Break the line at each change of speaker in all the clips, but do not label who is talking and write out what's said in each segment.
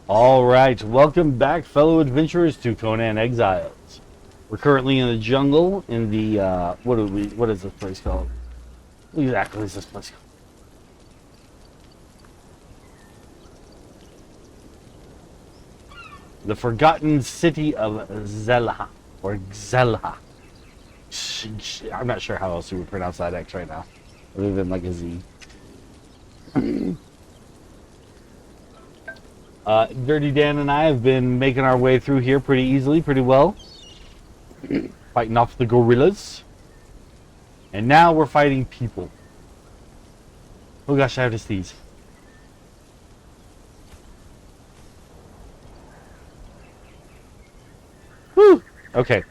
Alright, welcome back, fellow adventurers, to Conan Exiles. We're currently in the jungle, in the, what is this place called? What exactly is this place called? The Forgotten City of Zelha, or Xelha. I'm not sure how else you would pronounce that X right now, other than like a Z. Dirty Dan and I have been making our way through here pretty easily, pretty well. Fighting off the gorillas. And now we're fighting people. Oh gosh, I have to sneeze. Whew! Okay.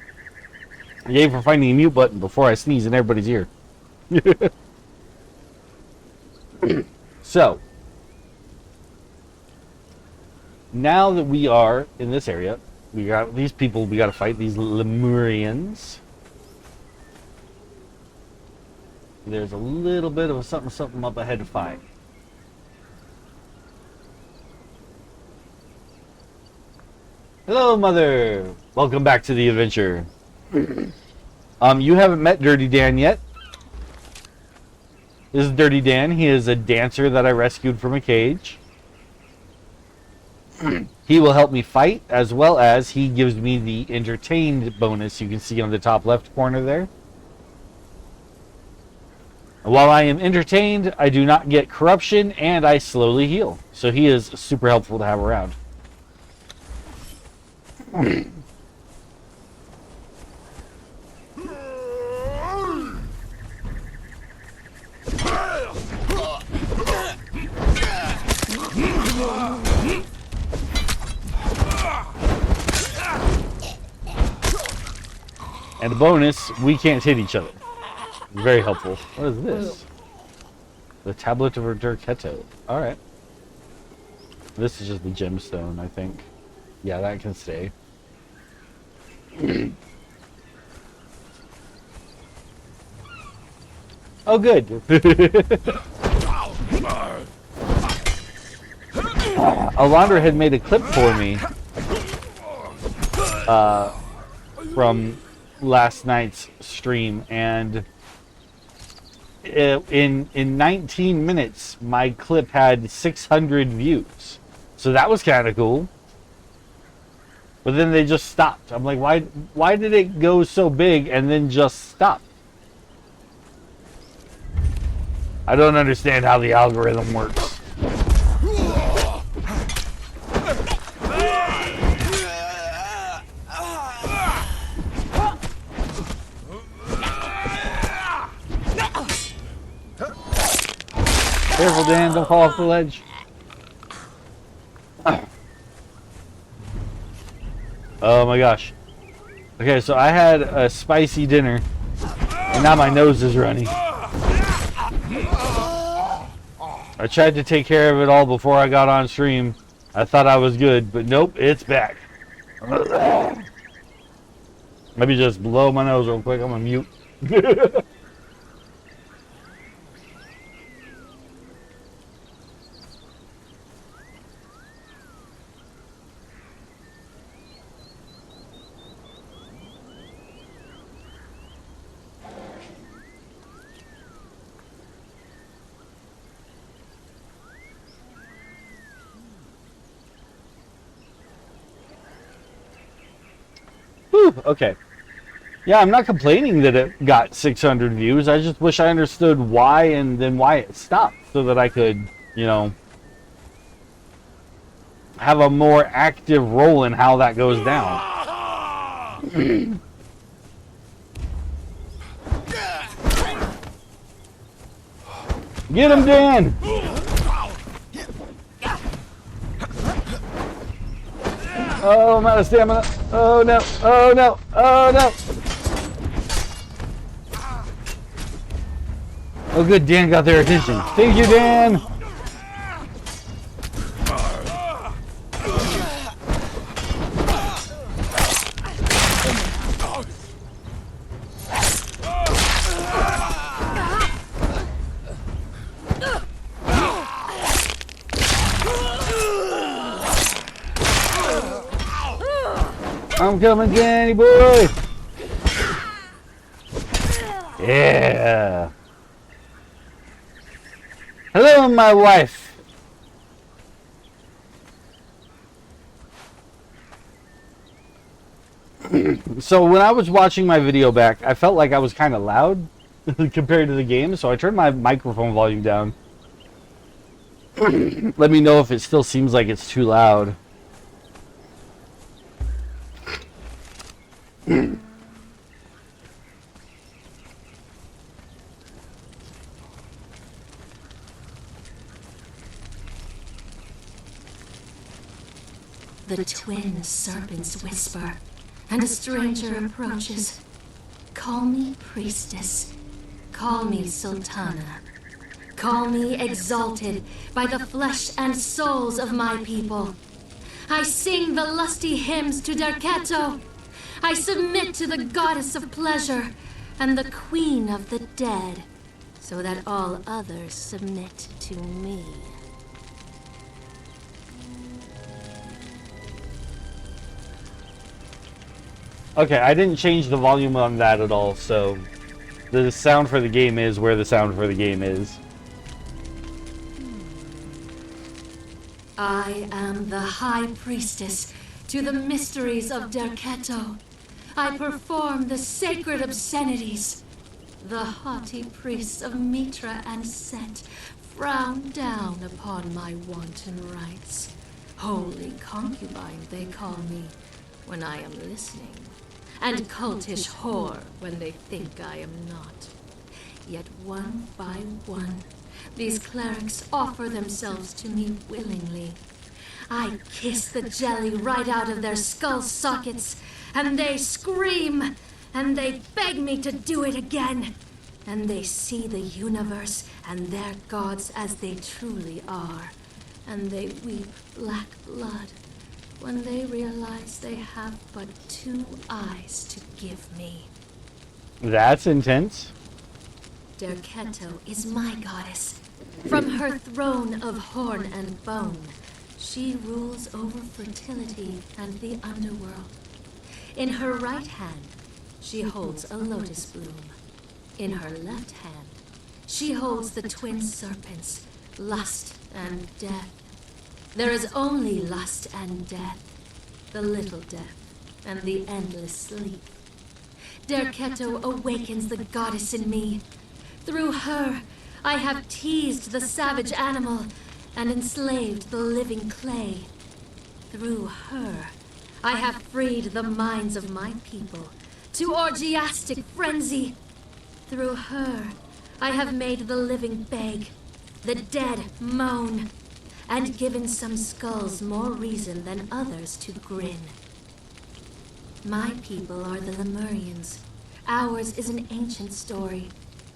Yay for finding a mute button before I sneeze in everybody's ear. So, now that we are in this area, we got these people we gotta fight, these Lemurians. There's a little bit of something up ahead to fight. Hello, Mother! Welcome back to the adventure. You haven't met Dirty Dan yet. This is Dirty Dan. He is a dancer that I rescued from a cage. He will help me fight, as well as he gives me the entertained bonus you can see on the top left corner there. While I am entertained, I do not get corruption, and I slowly heal. So he is super helpful to have around. And a bonus, we can't hit each other. Very helpful. What is this? The Tablet of Urderketo. Alright. This is just the gemstone, I think. Yeah, that can stay. Oh, good. Alondra had made a clip for me from last night's stream, and in 19 minutes my clip had 600 views, so that was kind of cool. But then they just stopped. I'm like, why did it go so big and then just stop? I don't understand how the algorithm works. Careful, Dan, don't fall off the ledge. Oh my gosh. Okay, so I had a spicy dinner, and now my nose is running. I tried to take care of it all before I got on stream. I thought I was good, but nope, it's back. Maybe just blow my nose real quick. I'm gonna mute. Okay. Yeah, I'm not complaining that it got 600 views. I just wish I understood why and then why it stopped, so that I could, you know, have a more active role in how that goes down. Get him, Dan! Oh, I'm out of stamina. Oh no, oh no, oh no. Oh good, Dan got their attention. Thank you, Dan. I'm coming, Danny boy! Yeah! Hello, my wife! So when I was watching my video back, I felt like I was kind of loud compared to the game, so I turned my microphone volume down. Let me know if it still seems like it's too loud.
The twin serpents whisper, and a stranger approaches. Call me priestess. Call me sultana. Call me exalted by the flesh and souls of my people. I sing the lusty hymns to Derketo. I submit to the goddess of pleasure and the queen of the dead, so that all others submit to me.
Okay, I didn't change the volume on that at all, so the sound for the game is where the sound for the game is.
I am the high priestess to the mysteries of Derketo. I perform the sacred obscenities. The haughty priests of Mitra and Set frown down upon my wanton rites. Holy concubine, they call me when I am listening, and cultish whore when they think I am not. Yet one by one, these clerics offer themselves to me willingly. I kiss the jelly right out of their skull sockets, and they scream, and they beg me to do it again. And they see the universe and their gods as they truly are, and they weep black blood when they realize they have but 2 eyes to give me.
That's intense.
Derketo is my goddess. From her throne of horn and bone, she rules over fertility and the underworld. In her right hand, she holds a lotus bloom. In her left hand, she holds the twin serpents, lust and death. There is only lust and death, the little death and the endless sleep. Derketo awakens the goddess in me. Through her, I have teased the savage animal and enslaved the living clay. Through her, I have freed the minds of my people to orgiastic frenzy. Through her, I have made the living beg, the dead moan, and given some skulls more reason than others to grin. My people are the Lemurians. Ours is an ancient story,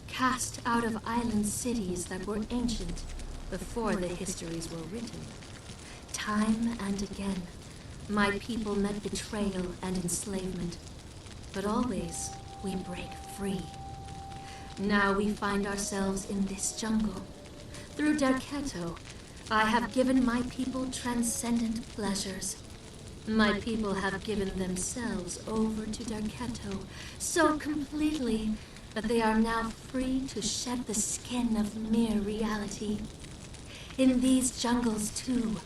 cast out of island cities that were ancient before the histories were written. Time and again, my people met betrayal and enslavement, but always we break free. Now we find ourselves in this jungle. Through Derketo, I have given my people transcendent pleasures. My people have given themselves over to Derketo so completely that they are now free to shed the skin of mere reality. In these jungles, too,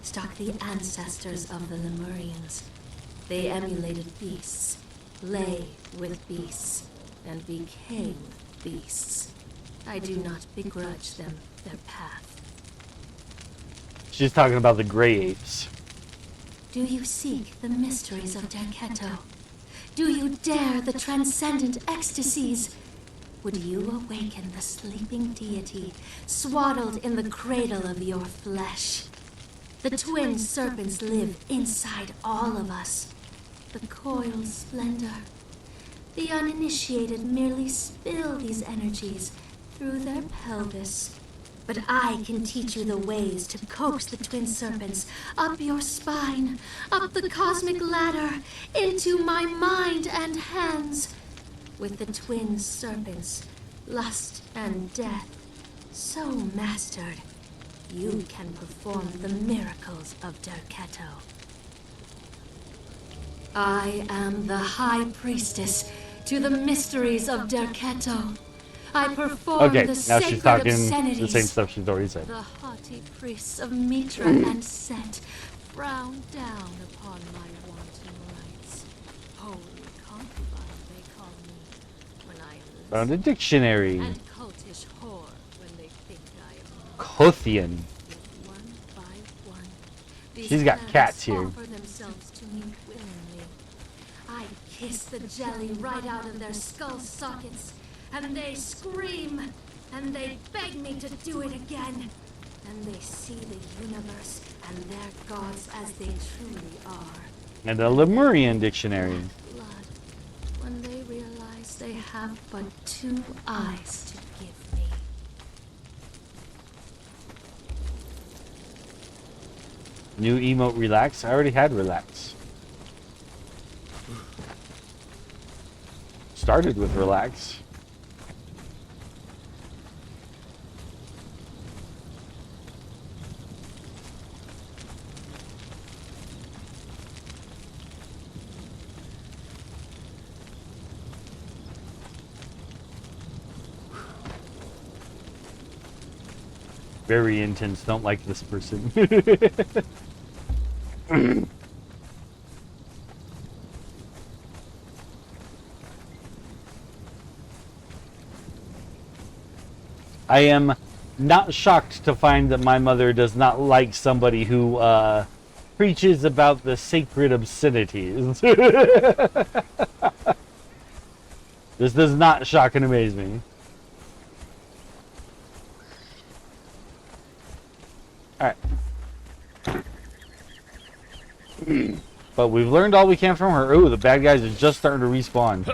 stalk the ancestors of the Lemurians. They emulated beasts, lay with beasts, and became beasts. I do not begrudge them their path.
She's talking about the gray apes.
Do you seek the mysteries of Derketo? Do you dare the transcendent ecstasies? Would you awaken the sleeping deity swaddled in the cradle of your flesh? The twin serpents live inside all of us. The coiled splendor. The uninitiated merely spill these energies through their pelvis. But I can teach you the ways to coax the twin serpents up your spine, up the cosmic ladder, into my mind and hands. With the twin serpents, lust and death, so mastered, you can perform the miracles of Derketo. I am the High Priestess to the mysteries of Derketo. I perform
Okay,
the
now she's
sacred
talking the same
obscenities.
stuff she's already said.
The haughty priests of Mitra and Set frown down upon my wanton rites. Holy concubine, they call me when I am
Found a
listening,
dictionary.
and cultish whore when they think I am
Kothian.
yet one by one. These
She's got
clerics
cats here.
offer themselves to me willingly. I kiss the jelly right out of their skull sockets, and they scream, and they beg me to do it again. And they see the universe and their gods as they truly are.
And a Lemurian dictionary.
Blood, when they realize they have but 2 eyes to give me.
New emote, relax. I already had relax. Started with relax. Very intense. Don't like this person. I am not shocked to find that my mother does not like somebody who preaches about the sacred obscenities. This does not shock and amaze me. Alright. But we've learned all we can from her. Ooh, the bad guys are just starting to respawn.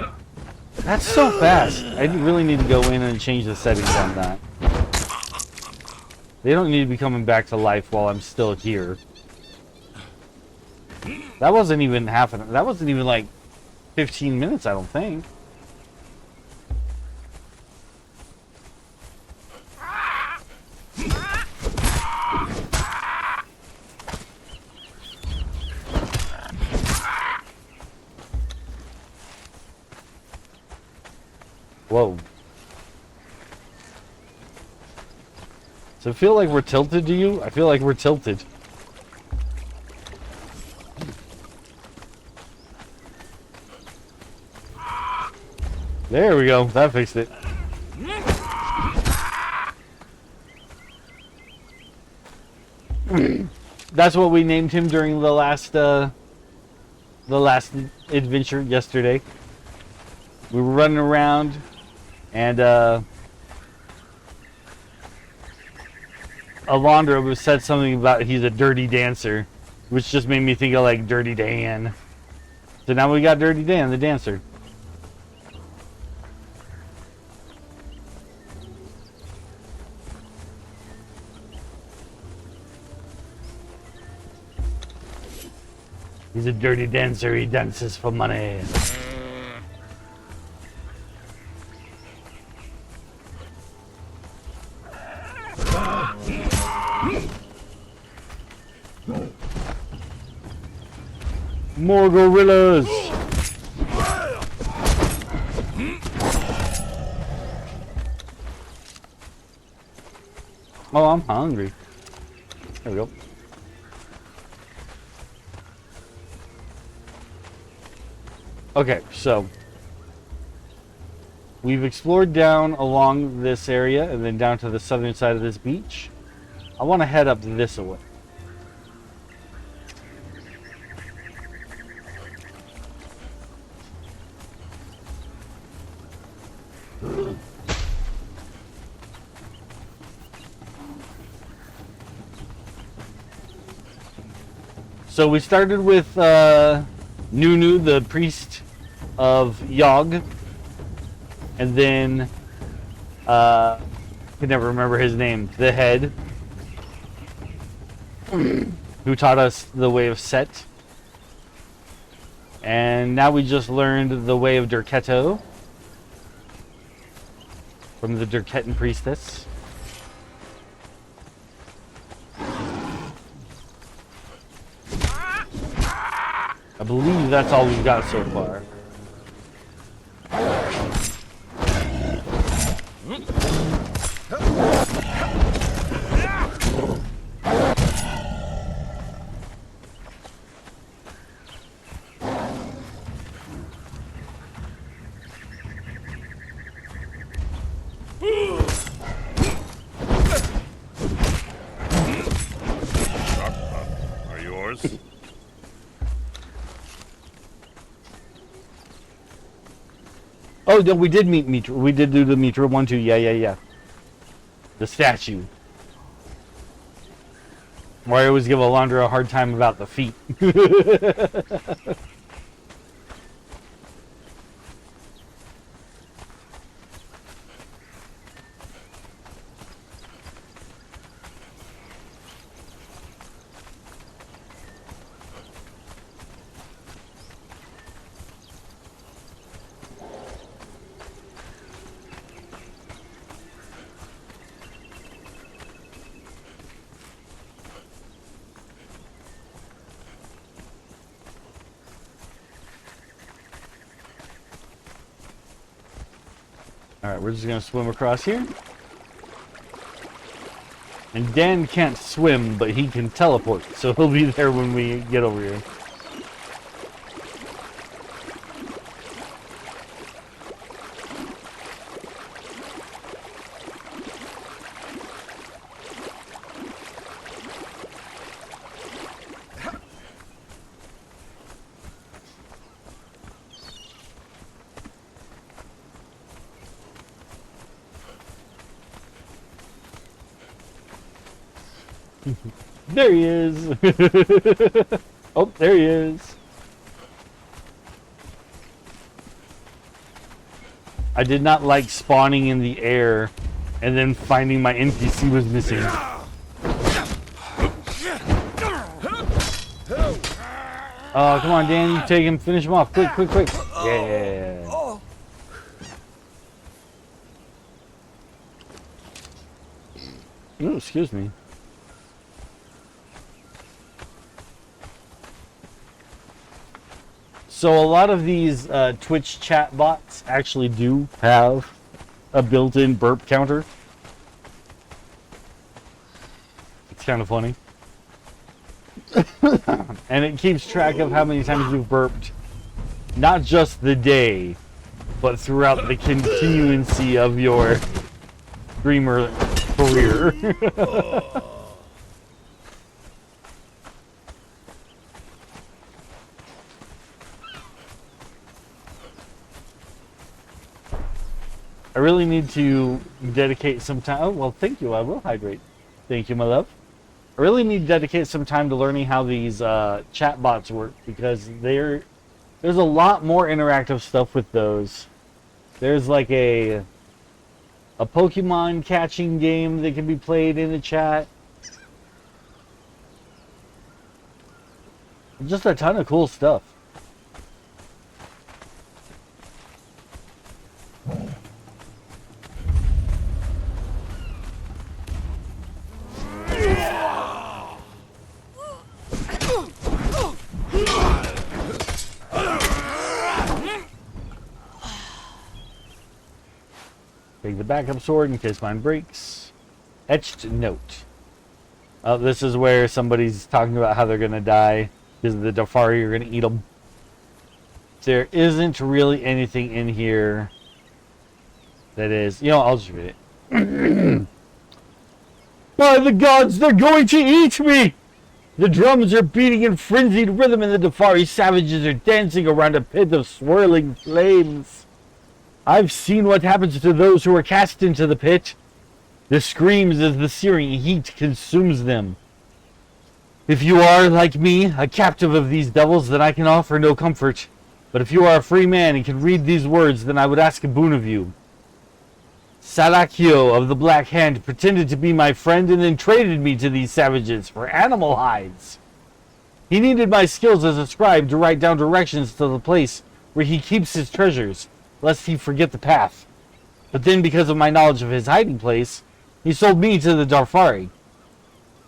That's so fast. I really need to go in and change the settings on that. They don't need to be coming back to life while I'm still here. That wasn't even that wasn't even like 15 minutes, I don't think. Whoa. Does it feel like we're tilted to you? I feel like we're tilted. There we go. That fixed it. That's what we named him during the last adventure yesterday. We were running around and Alondra said something about he's a dirty dancer, which just made me think of like Dirty Dan. So now we got Dirty Dan, the dancer. He's a dirty dancer, he dances for money. More gorillas! Oh, I'm hungry. There we go. Okay, so we've explored down along this area and then down to the southern side of this beach. I want to head up this way. So we started with Nunu, the priest of Yog, and then I can never remember his name, the head, who taught us the way of Set. And now we just learned the way of Derketo from the Derketan priestess. I believe that's all we've got so far.
Are yours?
Oh, no, we did meet Mitra. We did do the Mitra one too. Yeah. The statue. Where I always give Alondra a hard time about the feet. Alright, we're just gonna swim across here. And Dan can't swim, but he can teleport, so he'll be there when we get over here. There he is! Oh, there he is! I did not like spawning in the air and then finding my NPC was missing. Oh, come on, Dan, you take him, finish him off, quick! Yeah! Ooh, excuse me. So a lot of these Twitch chat bots actually do have a built-in burp counter. It's kind of funny. And it keeps track of how many times you've burped, not just the day, but throughout the continuancy of your streamer career. I really need to dedicate some time. Oh, well, thank you. I will hydrate. Thank you, my love. I really need to dedicate some time to learning how these chat bots work, because there's a lot more interactive stuff with those. There's like a Pokemon catching game that can be played in the chat. Just a ton of cool stuff. Take the backup sword in case mine breaks. Etched note. Oh, this is where somebody's talking about how they're gonna die because the Dafari are gonna eat them. There isn't really anything in here that is... You know, I'll just read it. By the gods, they're going to eat me! The drums are beating in frenzied rhythm and the Dafari savages are dancing around a pit of swirling flames. I've seen what happens to those who are cast into the pit. The screams as the searing heat consumes them. If you are, like me, a captive of these devils, then I can offer no comfort. But if you are a free man and can read these words, then I would ask a boon of you. Salakio of the Black Hand pretended to be my friend and then traded me to these savages for animal hides. He needed my skills as a scribe to write down directions to the place where he keeps his treasures, lest he forget the path. But then, because of my knowledge of his hiding place, he sold me to the Darfari.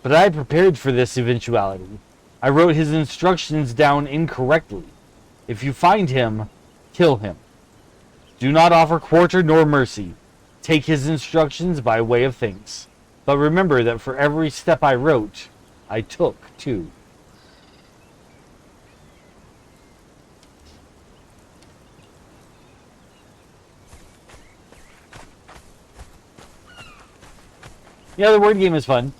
But I prepared for this eventuality. I wrote his instructions down incorrectly. If you find him, kill him. Do not offer quarter nor mercy. Take his instructions by way of thanks. But remember that for every step I wrote, I took too. Yeah, the word game is fun.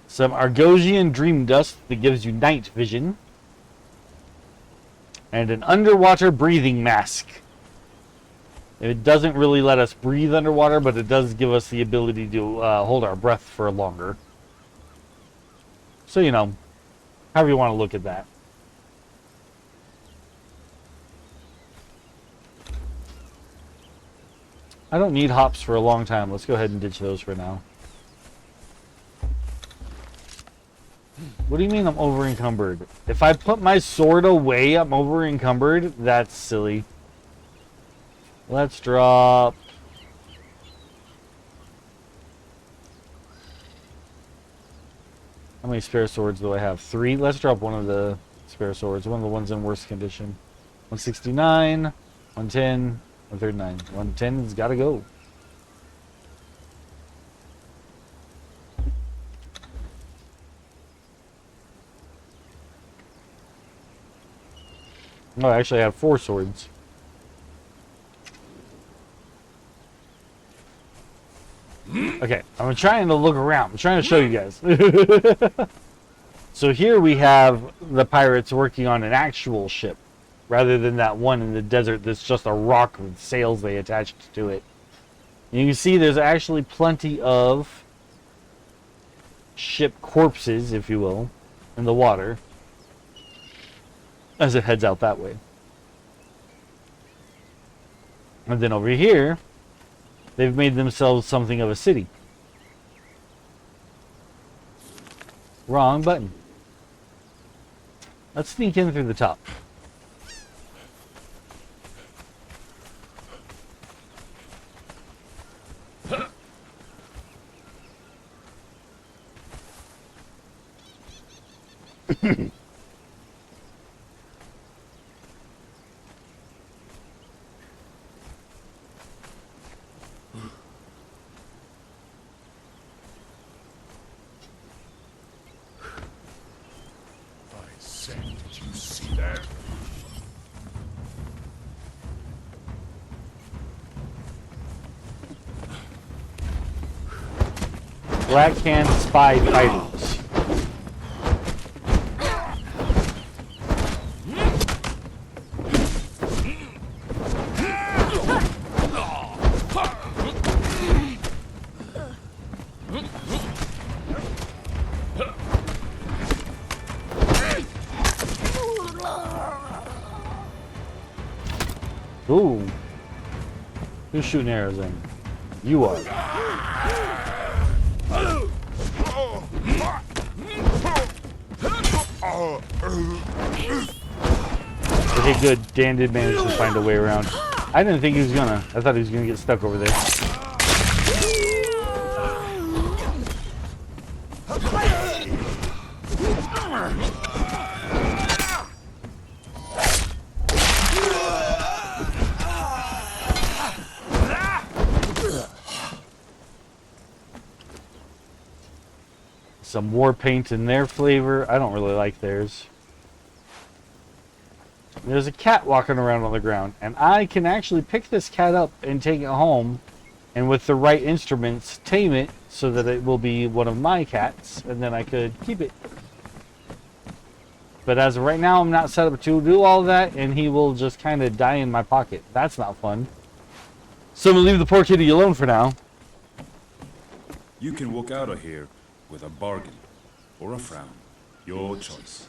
Some Argosian dream dust that gives you night vision. And an underwater breathing mask. It doesn't really let us breathe underwater, but it does give us the ability to hold our breath for longer. So, you know, however you want to look at that. I don't need hops for a long time. Let's go ahead and ditch those for now. What do you mean I'm over encumbered? If I put my sword away, I'm over encumbered? That's silly. Let's drop... How many spare swords do I have? 3? Let's drop one of the spare swords. One of the ones in worse condition. 169, 110, 139. 110's gotta go. Oh, actually I have 4 swords. Okay, I'm trying to look around. I'm trying to show you guys. So here we have the pirates working on an actual ship, rather than that one in the desert that's just a rock with sails they attached to it. And you can see there's actually plenty of ship corpses, if you will, in the water as it heads out that way. And then over here, they've made themselves something of a city. Wrong button. Let's sneak in through the top.
Did you see that?
Black Can Spy Fighters. Ooh. Who's shooting arrows in? You are. Okay, good. Dan did manage to find a way around. I didn't think he was gonna. I thought he was gonna get stuck over there. Some war paint in their flavor. I don't really like theirs. There's a cat walking around on the ground, and I can actually pick this cat up and take it home, and with the right instruments, tame it so that it will be one of my cats, and then I could keep it. But as of right now, I'm not set up to do all that, and he will just kind of die in my pocket. That's not fun. So I'm going to leave the poor kitty alone for now.
You can walk out of here with a bargain or a frown. Your choice.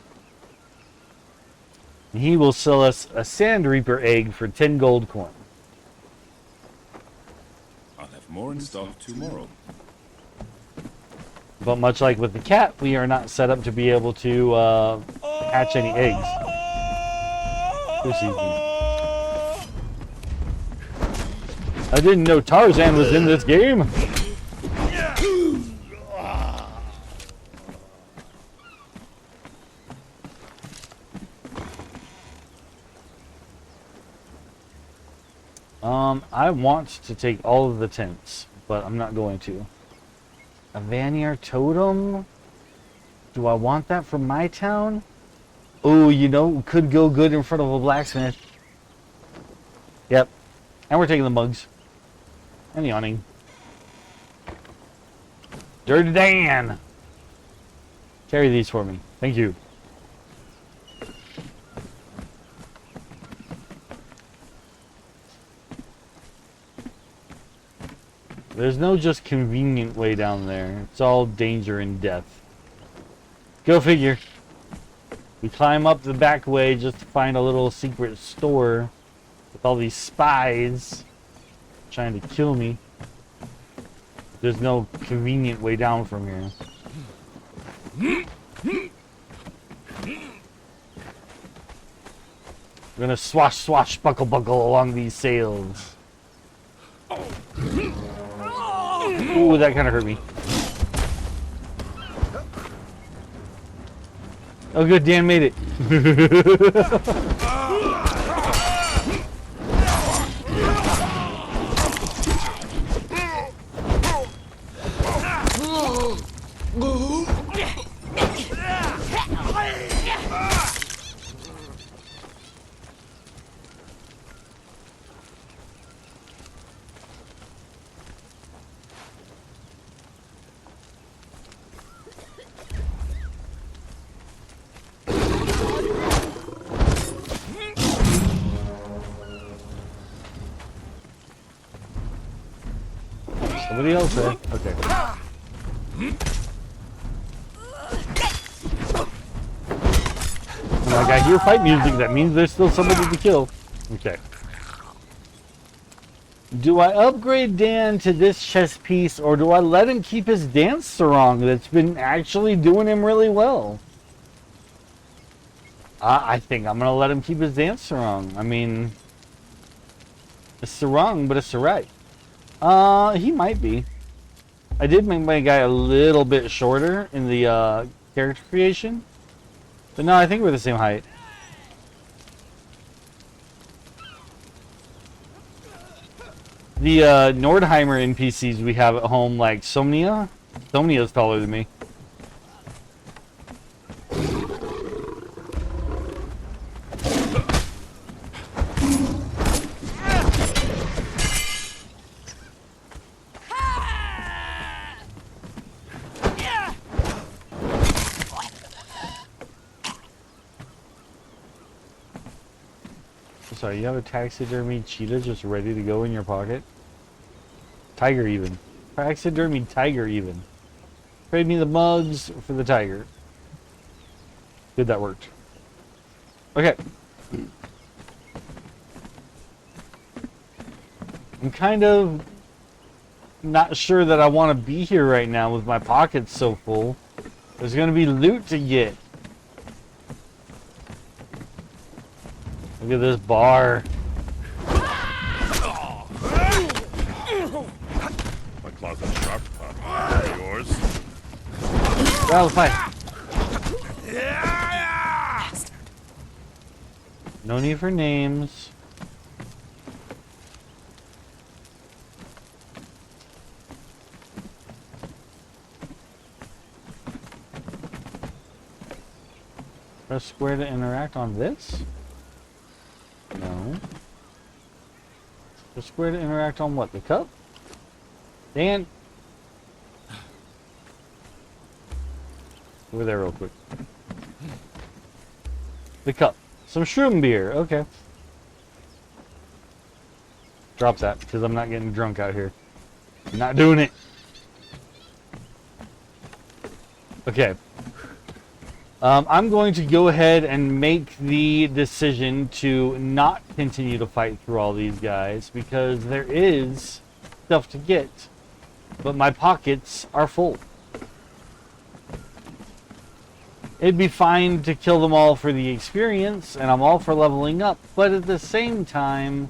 He will sell us a Sand Reaper egg for 10 gold coin.
I'll have more in stock tomorrow.
But much like with the cat, we are not set up to be able to hatch any eggs. This easy. I didn't know Tarzan was in this game. I want to take all of the tents, but I'm not going to. A Vanier totem? Do I want that from my town? Oh, you know, could go good in front of a blacksmith. Yep. And we're taking the mugs. And the awning. Dirty Dan! Carry these for me. Thank you. There's no just convenient way down there. It's all danger and death. Go figure. We climb up the back way just to find a little secret store with all these spies trying to kill me. There's no convenient way down from here. We're gonna swashbuckle along these sails. Ooh, that kind of hurt me. Oh good, Dan made it. Somebody else there? Okay. Like I hear fight music, that means there's still somebody to kill. Okay. Do I upgrade Dan to this chess piece, or do I let him keep his dance sarong that's been actually doing him really well? I think I'm gonna let him keep his dance sarong. I mean, a sarong, but a sarai. He might be. I did make my guy a little bit shorter in the character creation. But no, I think we're the same height. The Nordheimer NPCs we have at home, like Somnia. Somnia's taller than me. Sorry, you have a taxidermy cheetah just ready to go in your pocket? Tiger even. Taxidermy tiger even. Trade me the mugs for the tiger. Good, that worked. Okay. I'm kind of not sure that I want to be here right now with my pockets so full. There's going to be loot to get. Look at this bar.
My closet's sharp, pup. Yours?
Well, fight. No need for names. Press square to interact on this? No. Press square to interact on what? The cup? Dan! Over there real quick. The cup. Some shroom beer. Okay. Drop that, because I'm not getting drunk out here. I'm not doing it. Okay. I'm going to go ahead and make the decision to not continue to fight through all these guys, because there is stuff to get, but my pockets are full. It'd be fine to kill them all for the experience, and I'm all for leveling up, but at the same time,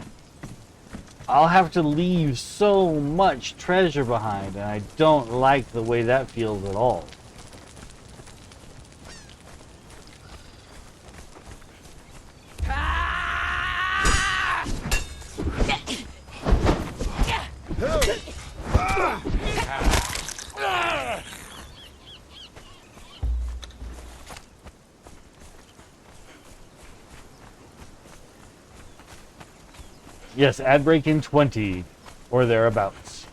I'll have to leave so much treasure behind, and I don't like the way that feels at all. Yes, ad break in 20 or thereabouts.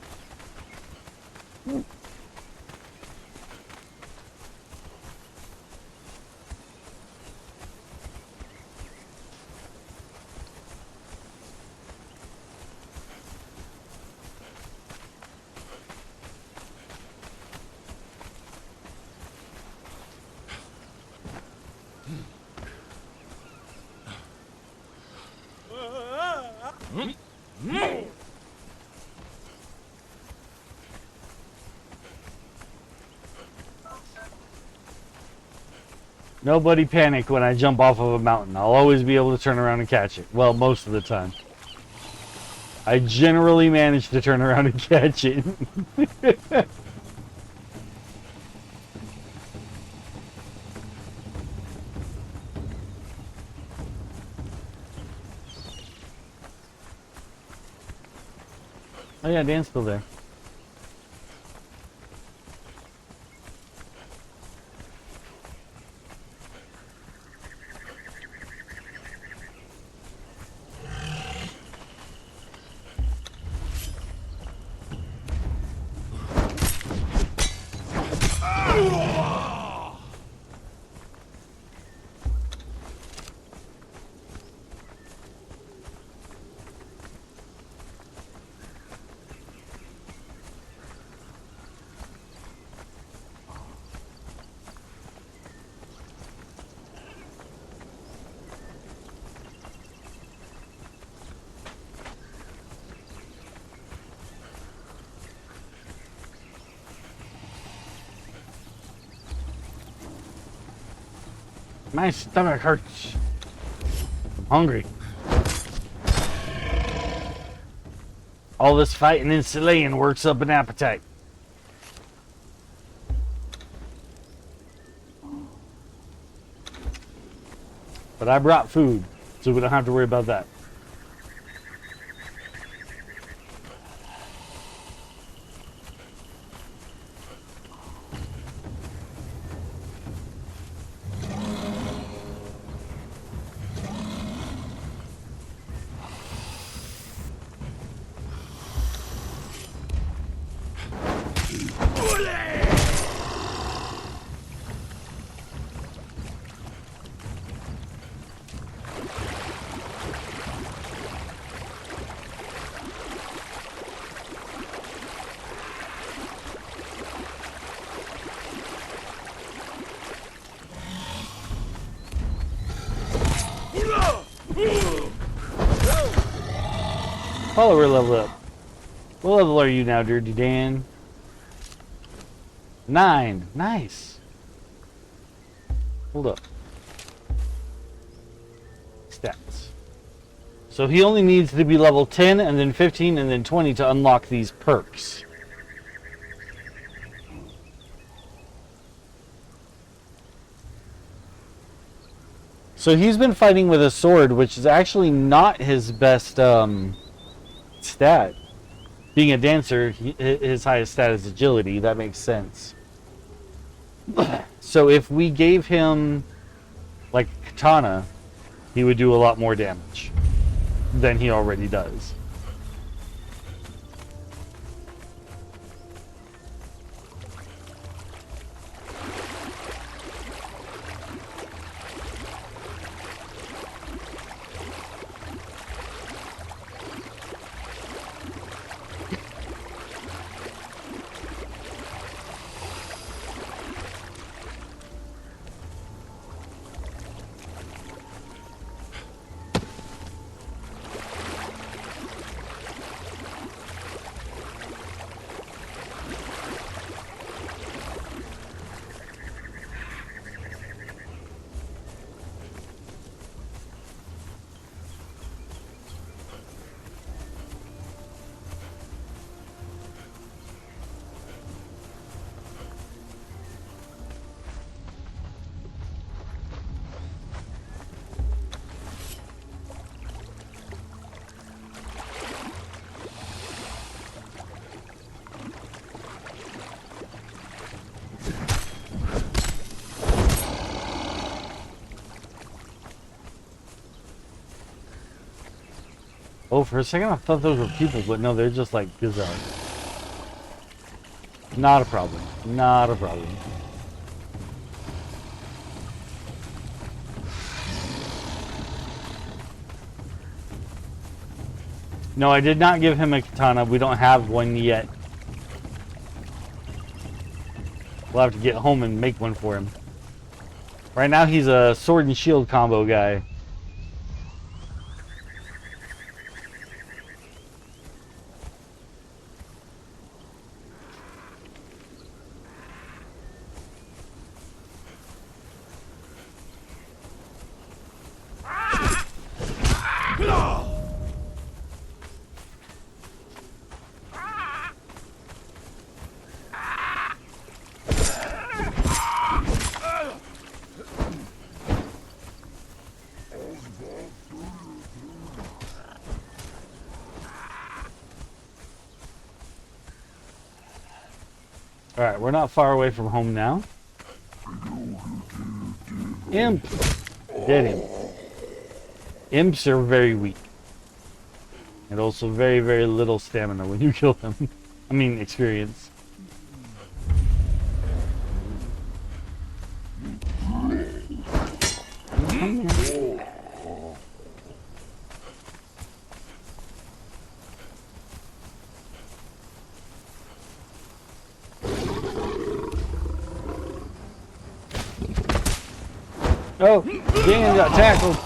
Nobody panic when I jump off of a mountain. I'll always be able to turn around and catch it. Well, most of the time. I generally manage to turn around and catch it. Oh yeah, Dan's still there. My stomach hurts. I'm hungry. All this fighting and slaying works up an appetite. But I brought food, so we don't have to worry about that. Oh, we're leveled up. What level are you now, Dirty Dan? 9. Nice. Hold up. Stats. So he only needs to be level 10 and then 15 and then 20 to unlock these perks. So he's been fighting with a sword, which is actually not his best stat. Being a dancer, his highest stat is agility. That makes sense. So if we gave him like katana, he would do a lot more damage than he already does. Oh, for a second I thought those were people, but no, they're just like gazelles. Not a problem. Not a problem. No, I did not give him a katana. We don't have one yet. We'll have to get home and make one for him. Right now he's a sword and shield combo guy. Alright, we're not far away from home now. Imp! Get him. Imps are very weak. And also very, very little stamina when you kill them. I mean, experience. Oh, Dan got tackled.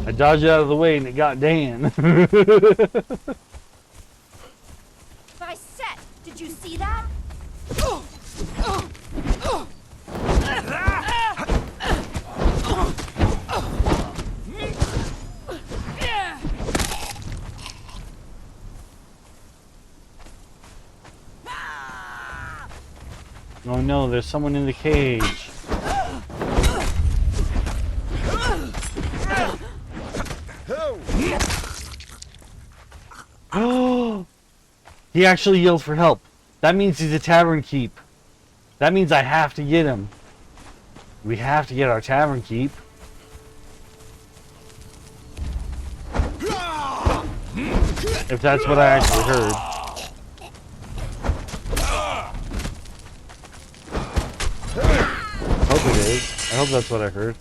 I dodged out of the way and it got Dan.
My set! Did you see that?
Oh no, there's someone in the cage. Oh! He actually yelled for help. That means he's a tavern keep. That means I have to get him. We have to get our tavern keep. If that's what I actually heard. I hope it is. I hope that's what I heard.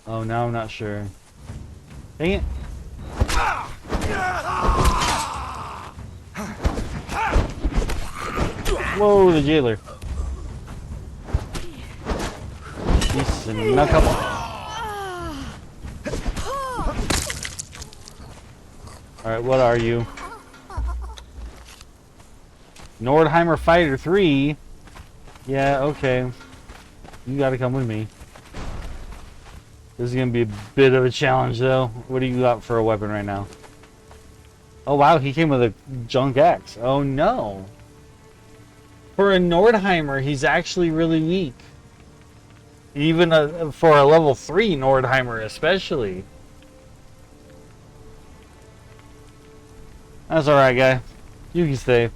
Oh, now I'm not sure. Dang it. Whoa, the jailer. He's snuck up on. Alright, what are you? Nordheimer Fighter 3? Yeah, okay. You gotta come with me. This is gonna be a bit of a challenge, though. What do you got for a weapon right now? Oh, wow, he came with a junk axe. Oh, no. For a Nordheimer, he's actually really weak. Even for a level 3 Nordheimer, especially. That's alright, guy. You can stay.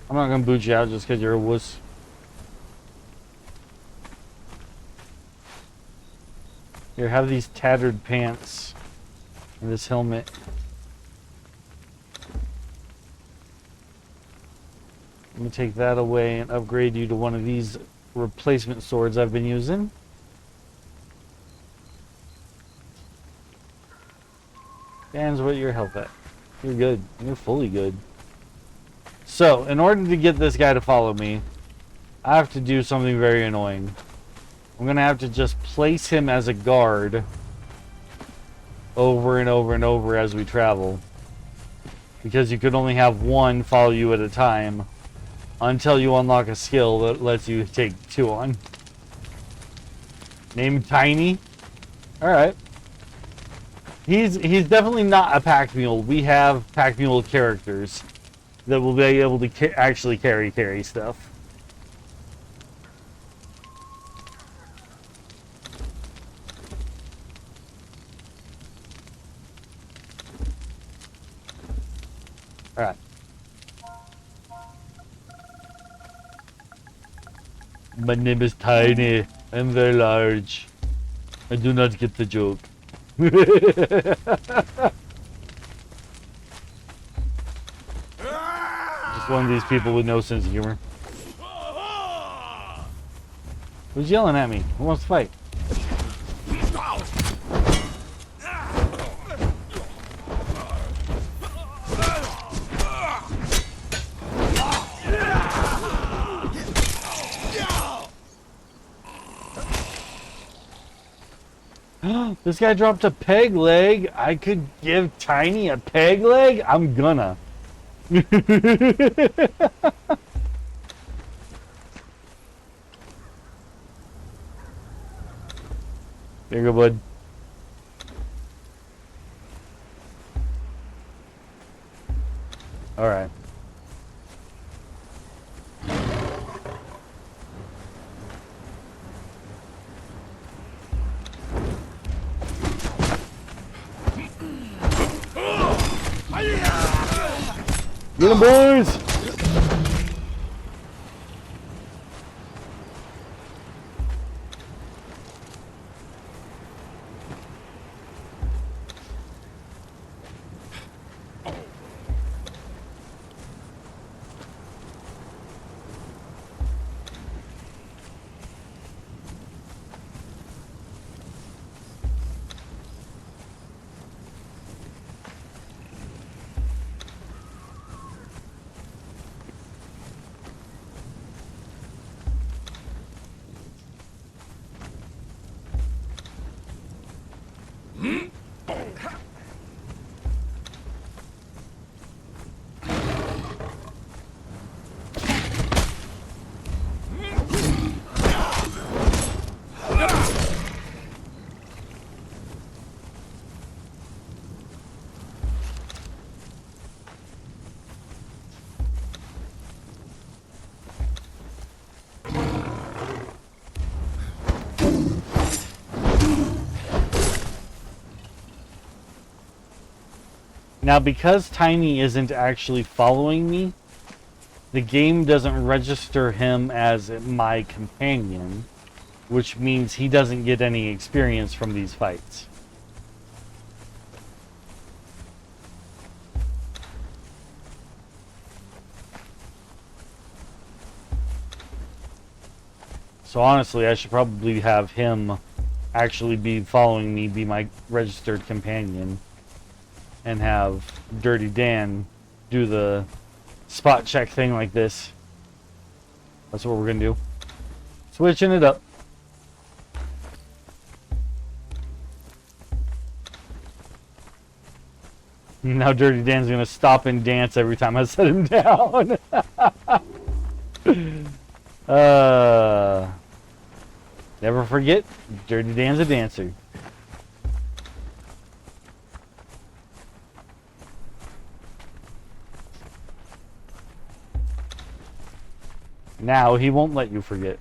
I'm not gonna boot you out just because you're a wuss. Here, have these tattered pants and this helmet. I'm gonna take that away and upgrade you to one of these replacement swords I've been using. Dan's what your health at? You're good. You're fully good. So, in order to get this guy to follow me, I have to do something very annoying. I'm gonna have to just place him as a guard over and over and over as we travel. Because you could only have one follow you at a time until you unlock a skill that lets you take 2 on. Named Tiny? Alright. He's definitely not a pack mule. We have pack mule characters that will be able to actually carry stuff. Alright. My name is Tiny. I'm very large. I do not get the joke. Just one of these people with no sense of humor. Who's yelling at me? Who wants to fight? This guy dropped a peg leg. I could give Tiny a peg leg? I'm gonna. There you go, bud. Alright. Get him, boys! Now, because Tiny isn't actually following me, the game doesn't register him as my companion, which means he doesn't get any experience from these fights. So honestly, I should probably have him actually be following me, be my registered companion, and have Dirty Dan do the spot check thing like this. That's what we're gonna do. Switching it up. Now Dirty Dan's gonna stop and dance every time I set him down. Never forget, Dirty Dan's a dancer. Now he won't let you forget.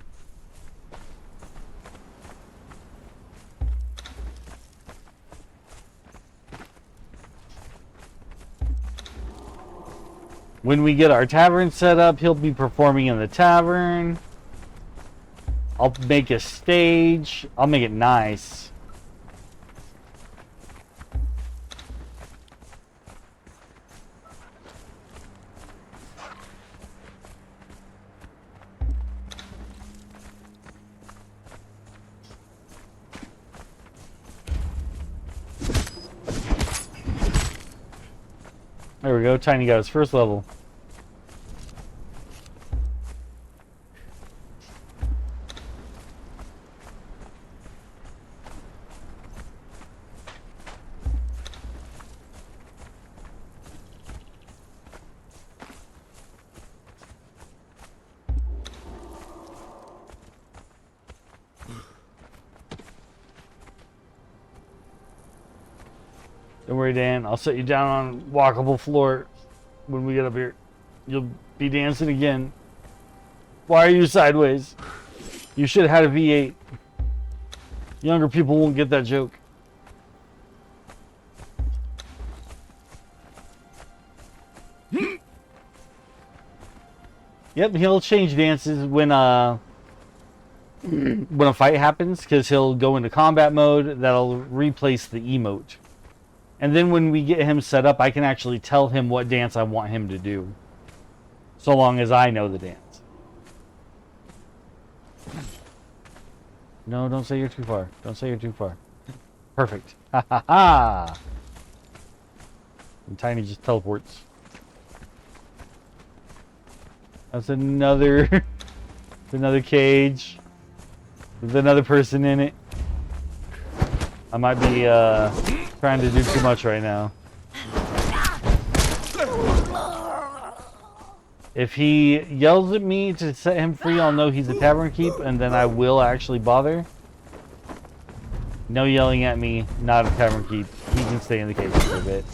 When we get our tavern set up, he'll be performing in the tavern. I'll make a stage. I'll make it nice. There we go. Tiny got his first level. Don't worry, Dan. I'll set you down on walkable floor when we get up here. You'll be dancing again. Why are you sideways? You should have had a V8. Younger people won't get that joke. Yep, he'll change dances when when a fight happens, because he'll go into combat mode. That'll replace the emote. And then when we get him set up, I can actually tell him what dance I want him to do. So long as I know the dance. No, don't say you're too far. Don't say you're too far. Perfect. Ha ha ha! And Tiny just teleports. That's another... another cage. With another person in it. I might be trying to do too much right now. If he yells at me to set him free, I'll know he's a tavern keep, and then I will actually bother. No yelling at me, not a tavern keep. He can stay in the cage for a bit.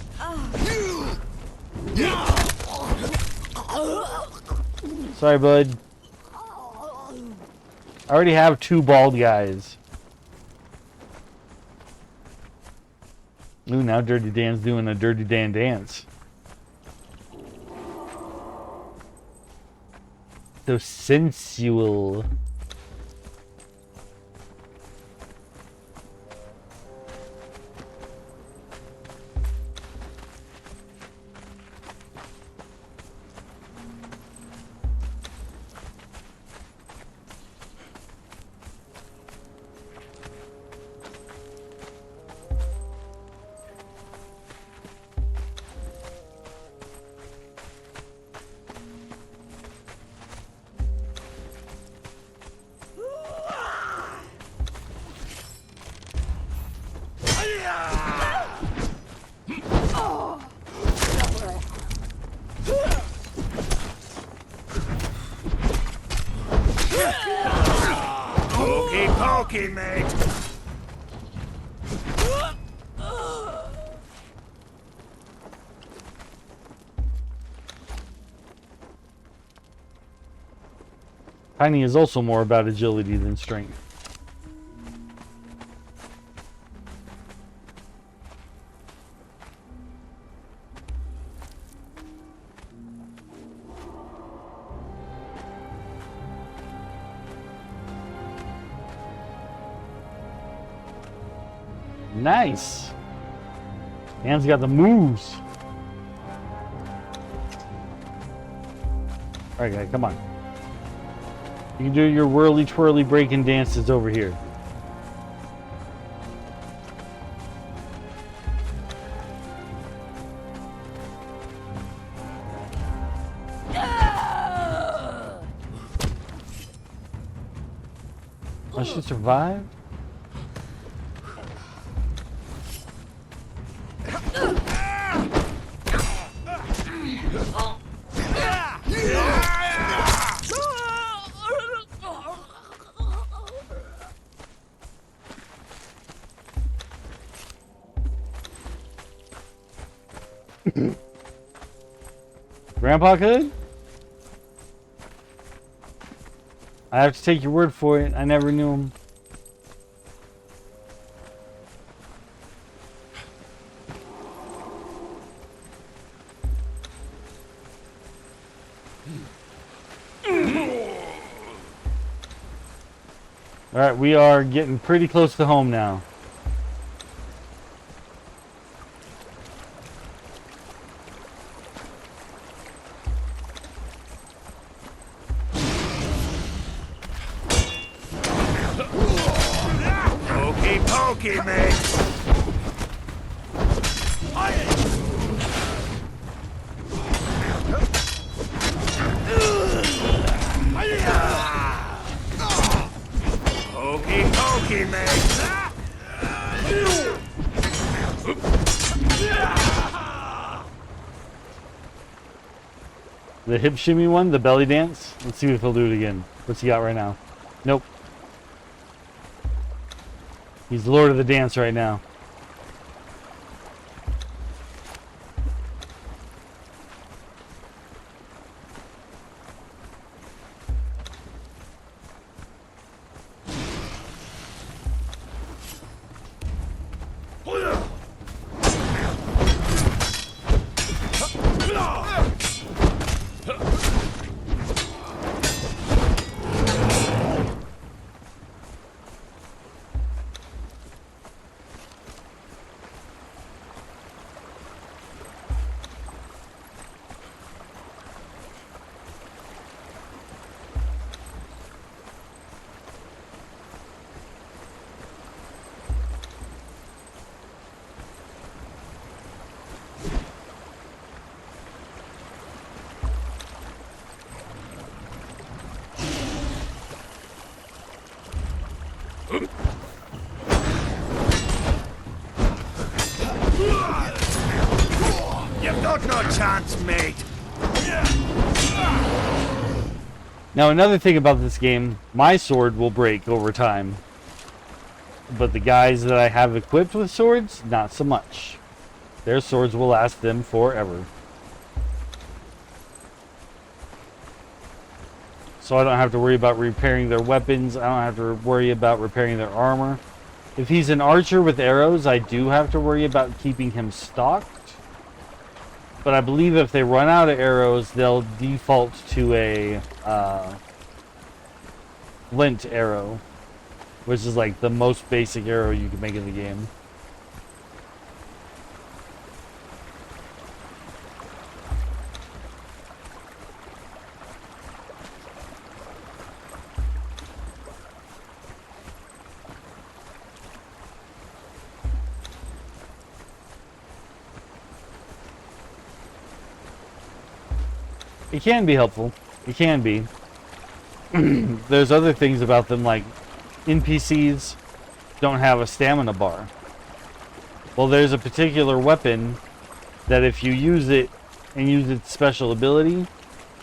Sorry, bud. I already have 2 bald guys. Ooh, now Dirty Dan's doing a Dirty Dan dance. So sensual.
Pokey pokey, mate.
Tiny is also more about agility than strength. Nice. Dan's got the moves. All right, guy, come on. You can do your whirly twirly breaking dances over here. Oh, she survived? Grandpa could? I have to take your word for it. I never knew him. Alright, we are getting pretty close to home now.
Pokey pokey, mate. Pokey pokey, mate.
The hip shimmy one, the belly dance. Let's see if he'll do it again. What's he got right now? Nope. He's the lord of the dance right now.
your chance, mate.
Now, another thing about this game, my sword will break over time. But the guys that I have equipped with swords, not so much. Their swords will last them forever. So I don't have to worry about repairing their weapons. I don't have to worry about repairing their armor. If he's an archer with arrows, I do have to worry about keeping him stocked. But I believe if they run out of arrows, they'll default to a flint arrow, which is like the most basic arrow you can make in the game. It can be helpful. It can be. There's other things about them, like NPCs don't have a stamina bar. Well, there's a particular weapon that if you use it and use its special ability,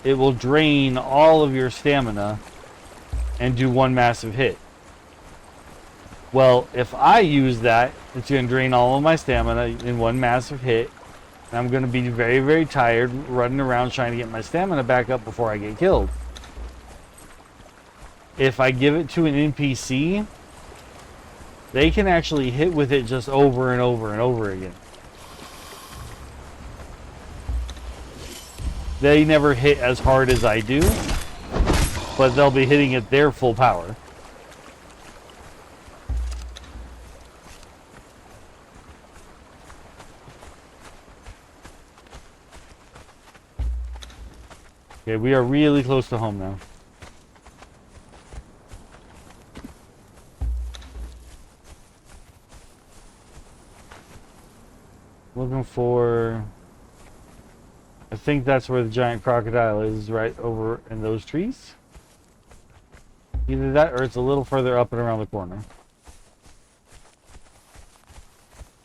it will drain all of your stamina and do one massive hit. Well, if I use that, it's going to drain all of my stamina in one massive hit. And I'm going to be very, very tired running around trying to get my stamina back up before I get killed. If I give it to an NPC, they can actually hit with it just over and over and over again. They never hit as hard as I do, but they'll be hitting at their full power. Okay, we are really close to home now. Looking for... I think that's where the giant crocodile is, right over in those trees. Either that or it's a little further up and around the corner.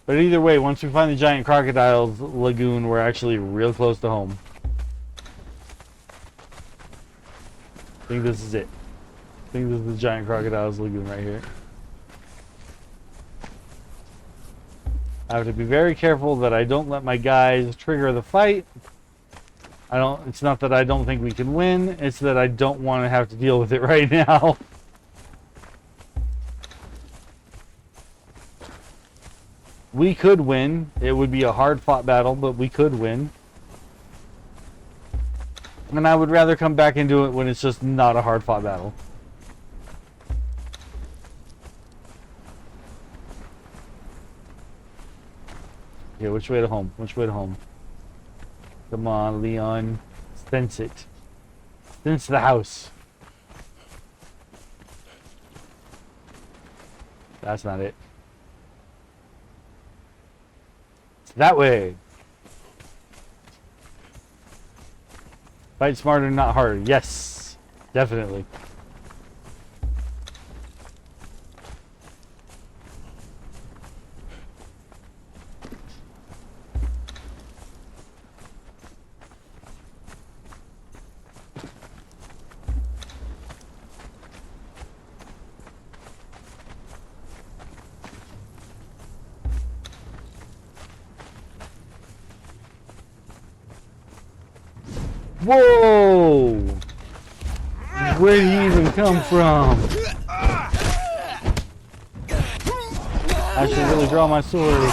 But either way, once we find the giant crocodile's lagoon, we're actually real close to home. I think this is it. I think this is the giant crocodile's lagoon right here. I have to be very careful that I don't let my guys trigger the fight. It's not that I don't think we can win, it's that I don't want to have to deal with it right now. We could win. It would be a hard-fought battle, but we could win. And I would rather come back and do it when it's just not a hard-fought battle. Okay, which way to home? Which way to home? Come on, Leon. Sense it. Sense the house. That's not it. It's that way. Fight smarter, not harder. Yes, definitely. Whoa! Where did he even come from? I should really draw my sword.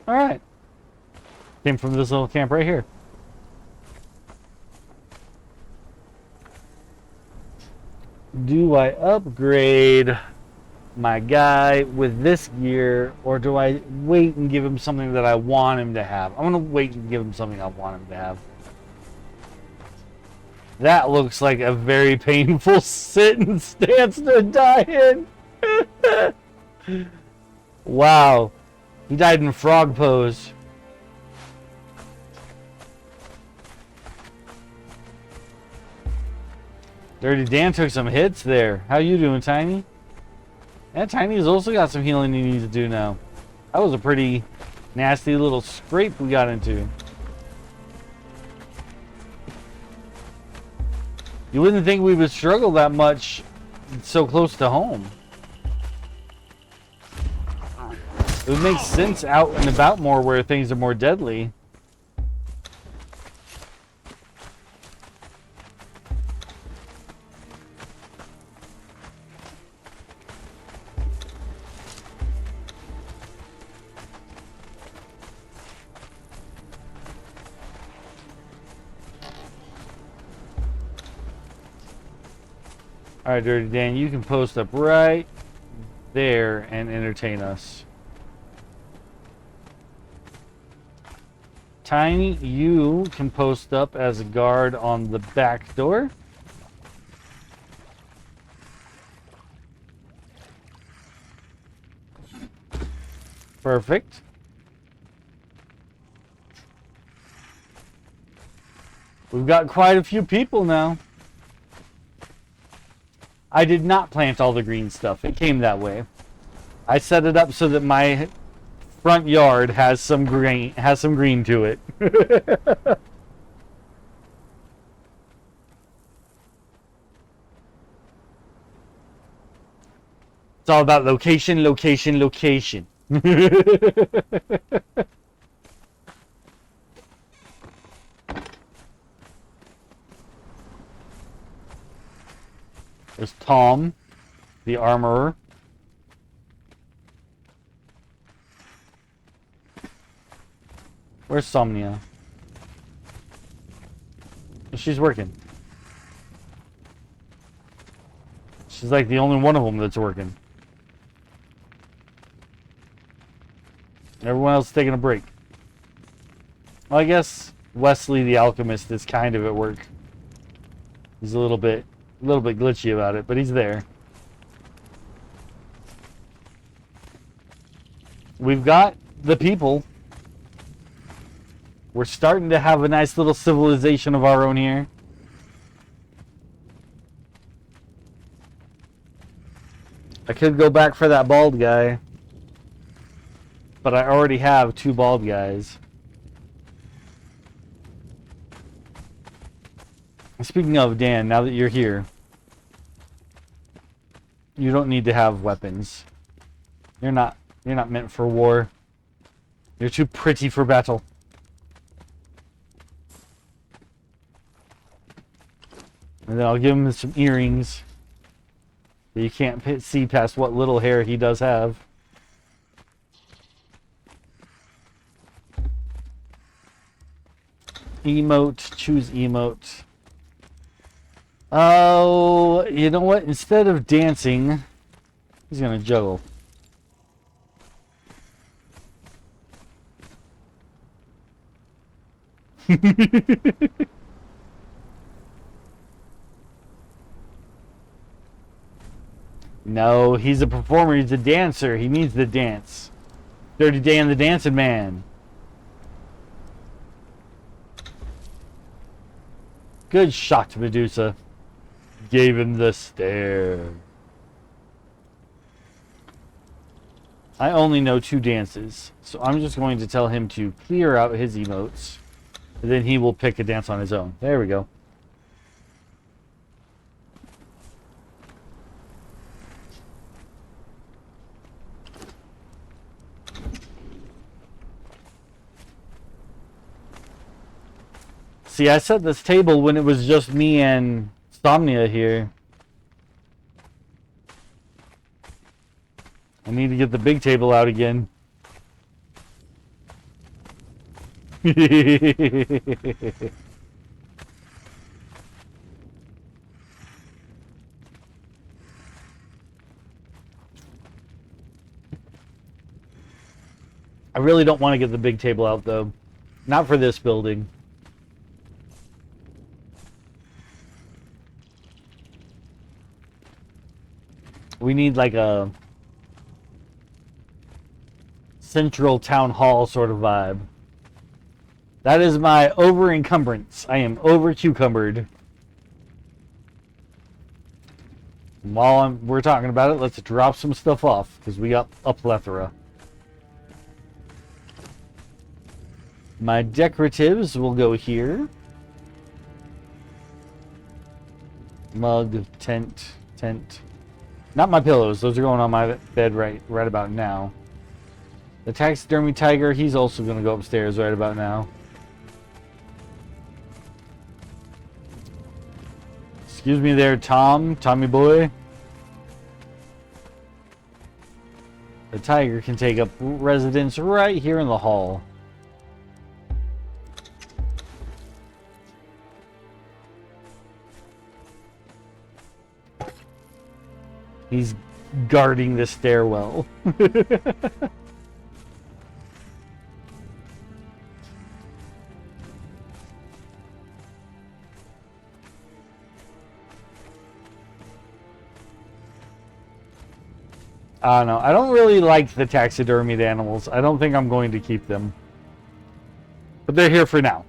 Alright. Came from this little camp right here. Do I upgrade my guy with this gear, or do I wait and give him something that I want him to have? I'm gonna wait and give him something I want him to have. That looks like a very painful sit and stance to die in. Wow. He died in frog pose. Dirty Dan took some hits there. How you doing, Tiny? Yeah, Tiny's also got some healing he needs to do now. That was a pretty nasty little scrape we got into. You wouldn't think we would struggle that much so close to home. It would make sense out and about more where things are more deadly. Alright, Dirty Dan, you can post up right there and entertain us. Tiny, you can post up as a guard on the back door. Perfect. We've got quite a few people now. I did not plant all the green stuff. It came that way. I set it up so that my front yard has some green to it. It's all about location, location, location. There's Tom, the armorer. Where's Somnia? She's working. She's like the only one of them that's working. Everyone else is taking a break. Well, I guess Wesley the alchemist is kind of at work. He's a little bit glitchy about it, but he's there. We've got the people. We're starting to have a nice little civilization of our own here. I could go back for that bald guy, but I already have 2 bald guys. Speaking of, Dan, now that you're here, you don't need to have weapons. You're not meant for war. You're too pretty for battle. And then I'll give him some earrings. So you can't see past what little hair he does have. Emote, choose emote. Oh, you know what? Instead of dancing, he's gonna juggle. No, he's a performer. He's a dancer. He needs to dance. Dirty Dan the Dancing Man. Good shot, Medusa. Gave him the stare. I only know 2 dances, so I'm just going to tell him to clear out his emotes, and then he will pick a dance on his own. There we go. See, I set this table when it was just me and Somnia here. I need to get the big table out again. I really don't want to get the big table out, though. Not for this building. We need like a central town hall sort of vibe. That is my over encumbrance. I am over cucumbered. While we're talking about it, let's drop some stuff off because we got a plethora. My decoratives will go here. Mug, tent. Not my pillows. Those are going on my bed right about now. The taxidermy tiger, he's also going to go upstairs right about now. Excuse me there, Tommy boy. The tiger can take up residence right here in the hall. He's guarding the stairwell. I don't know. I don't really like the taxidermied animals. I don't think I'm going to keep them. But they're here for now.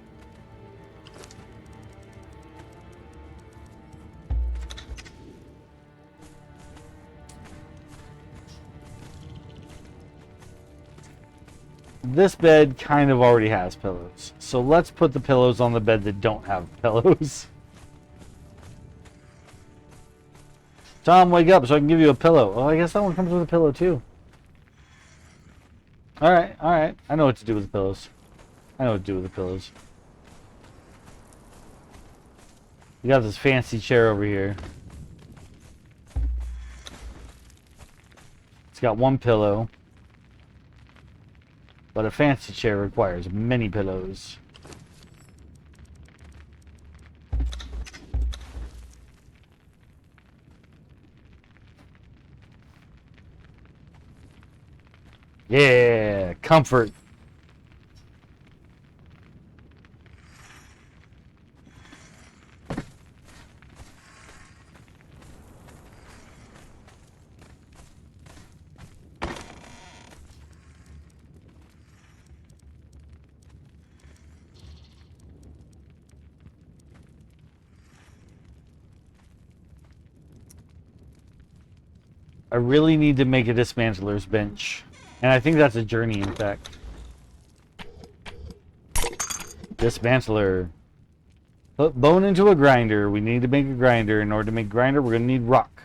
This bed kind of already has pillows. So let's put the pillows on the bed that don't have pillows. Tom, wake up so I can give you a pillow. Oh, I guess that one comes with a pillow too. Alright. I know what to do with the pillows. You got this fancy chair over here. It's got one pillow. But a fancy chair requires many pillows. Yeah, comfort. I really need to make a dismantler's bench. And I think that's a journey, in fact. Dismantler. Put bone into a grinder. We need to make a grinder. In order to make a grinder, we're going to need rock.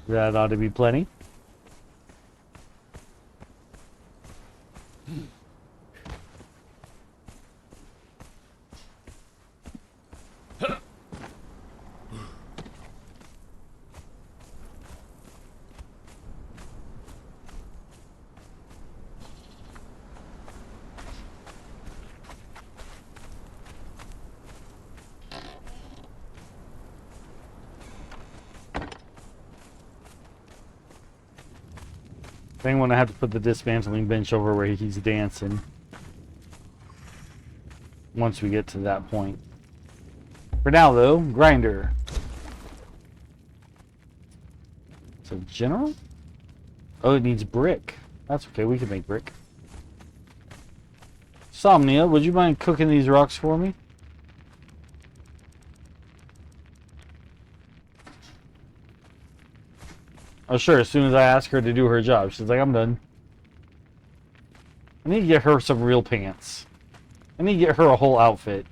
That ought to be plenty. I want to have to put the dismantling bench over where he's dancing. Once we get to that point. For now, though, grinder. So, general? Oh, it needs brick. That's okay, we can make brick. Somnia, would you mind cooking these rocks for me? Oh, sure, as soon as I ask her to do her job. She's like, I'm done. I need to get her some real pants. I need to get her a whole outfit.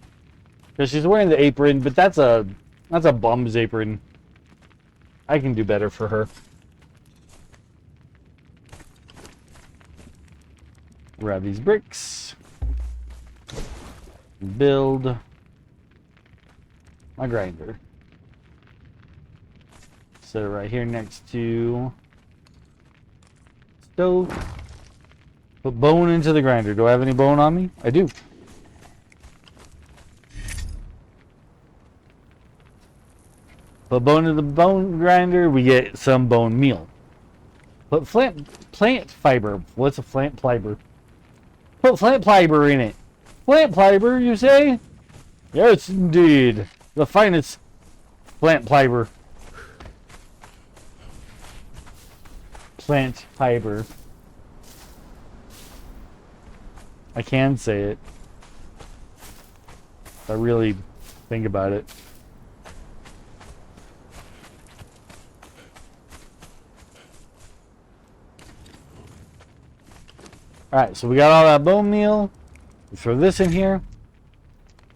Because she's wearing the apron, but that's a bum's apron. I can do better for her. Grab these bricks. Build my grinder. Set it right here next to stove. Put bone into the grinder. Do I have any bone on me? I do. Put bone in the bone grinder, we get some bone meal. Put plant fiber. What's a plant fiber? Put plant fiber in it. Plant fiber, you say? Yes, indeed. The finest plant fiber. Plant fiber. I can say it. If I really think about it. Alright, so we got all that bone meal. We throw this in here.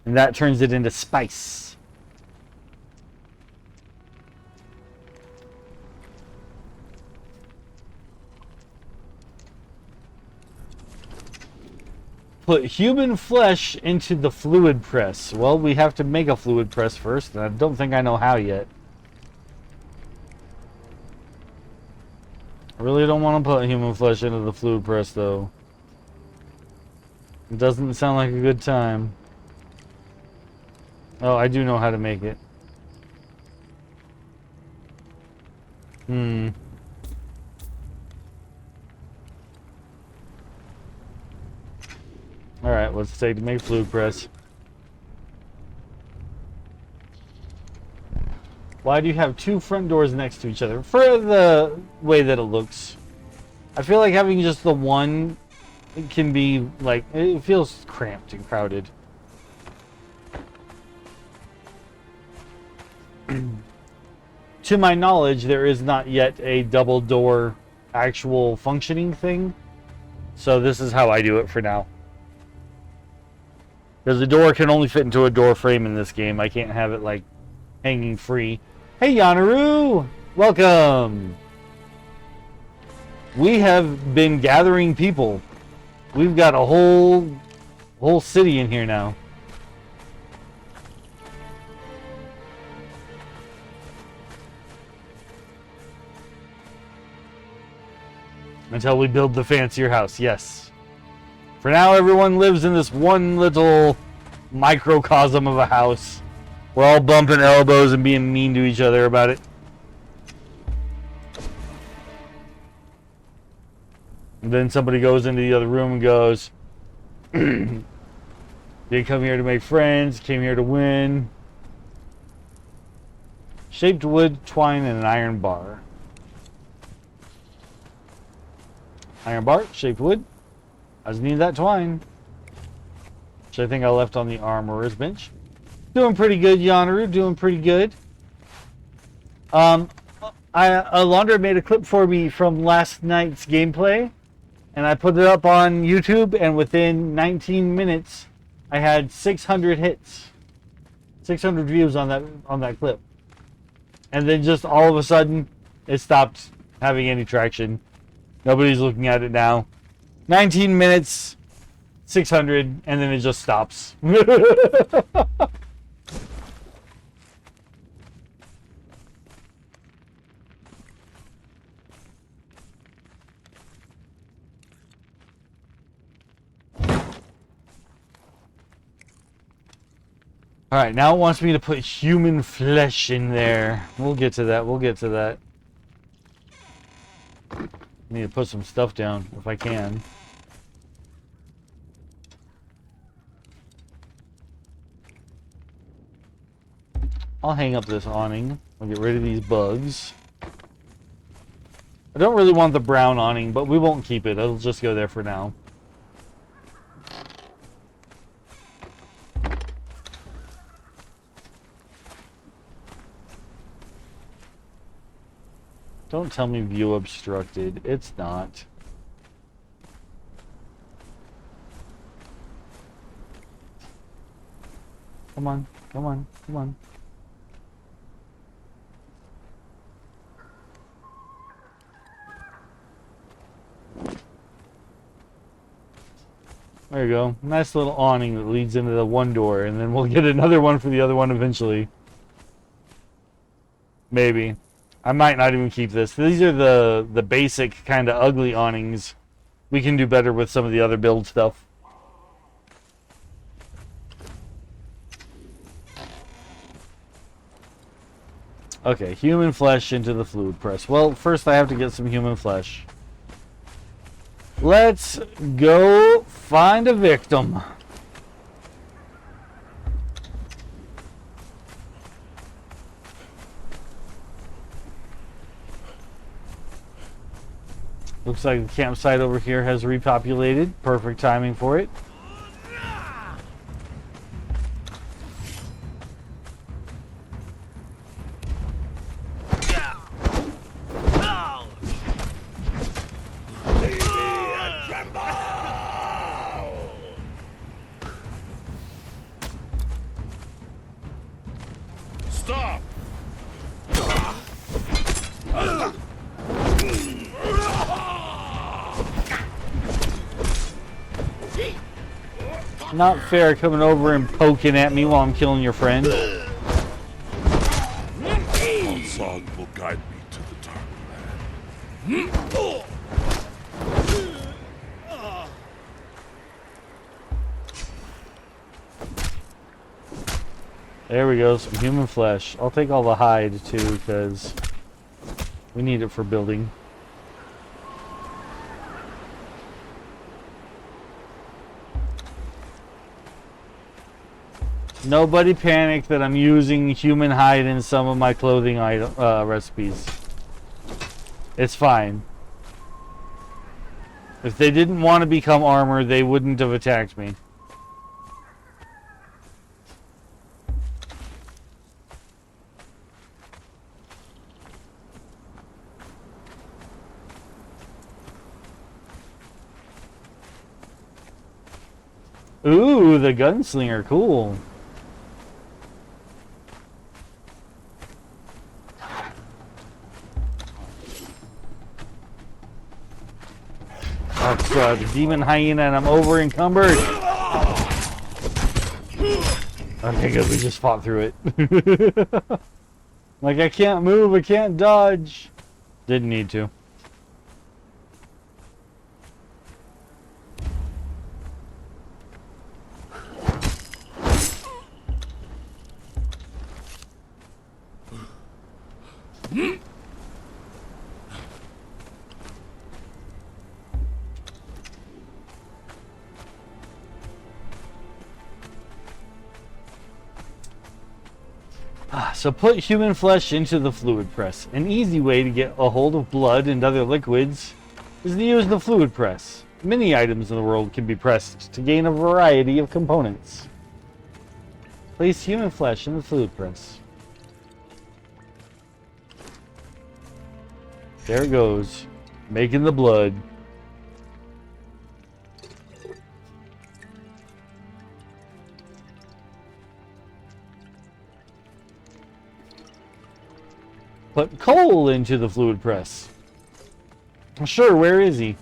And that turns it into spice. Put human flesh into the fluid press. Well, we have to make a fluid press first, and I don't think I know how yet. I really don't want to put human flesh into the fluid press, though. It doesn't sound like a good time. Oh, I do know how to make it. Alright, what's it take to make fluid press? Why do you have two front doors next to each other? For the way that it looks. I feel like having just the one, it can be like, it feels cramped and crowded. To my knowledge, there is not yet a double door actual functioning thing. So this is how I do it for now. Because the door can only fit into a door frame in this game. I can't have it like hanging free. Hey Yanaru! Welcome! We have been gathering people. We've got a whole city in here now. Until we build the fancier house, yes. For now, everyone lives in this one little microcosm of a house. We're all bumping elbows and being mean to each other about it. And then somebody goes into the other room and goes, "Didn't come here to make friends, came here to win." Shaped wood, twine, and an iron bar. Iron bar, shaped wood. I just need that twine. Which I think I left on the armorer's bench. Doing pretty good, Yanaru. Doing pretty good. Alondra made a clip for me from last night's gameplay. And I put it up on YouTube. And within 19 minutes, I had 600 hits. 600 views on that clip. And then just all of a sudden, it stopped having any traction. Nobody's looking at it now. 19 minutes, 600, and then it just stops. Alright, now it wants me to put human flesh in there. We'll get to that. We'll get to that. I need to put some stuff down if I can. I'll hang up this awning. I'll get rid of these bugs. I don't really want the brown awning, but we won't keep it. It'll just go there for now. Don't tell me view obstructed. It's not. Come on, come on, come on. There you go. Nice little awning that leads into the one door, and then we'll get another one for the other one eventually. Maybe. I might not even keep this. These are the basic kind of ugly awnings. We can do better with some of the other build stuff. Okay, human flesh into the fluid press. Well, first I have to get some human flesh. Let's go find a victim. Looks like the campsite over here has repopulated. Perfect timing for it.
Stop!
Not fair coming over and poking at me while I'm killing your friend.
One song will guide me to the dark land.
There we go, some human flesh. I'll take all the hide too, because we need it for building. Nobody panic that I'm using human hide in some of my clothing recipes. It's fine. If they didn't want to become armor, they wouldn't have attacked me. Ooh, the gunslinger, cool. That's the demon hyena and I'm over encumbered. Okay, good, we just fought through it. Like, I can't move, I can't dodge. Didn't need to. So put human flesh into the fluid press. An easy way to get a hold of blood and other liquids is to use the fluid press. Many items in the world can be pressed to gain a variety of components. Place human flesh in the fluid press. There it goes, making the blood. Put coal into the fluid press. Sure, where is he?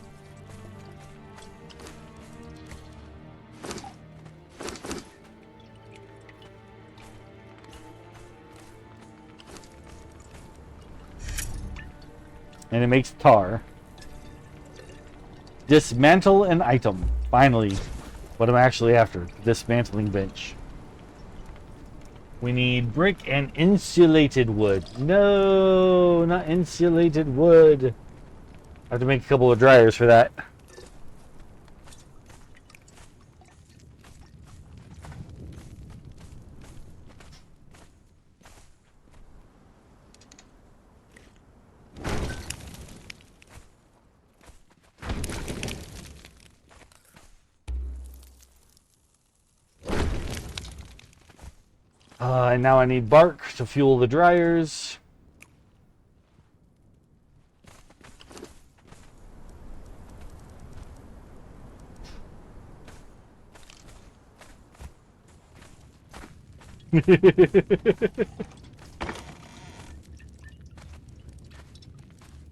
And it makes tar. Dismantle an item. Finally, what I'm actually after. Dismantling bench. We need brick and insulated wood. No, not insulated wood. I have to make a couple of dryers for that. And now I need bark to fuel the dryers. The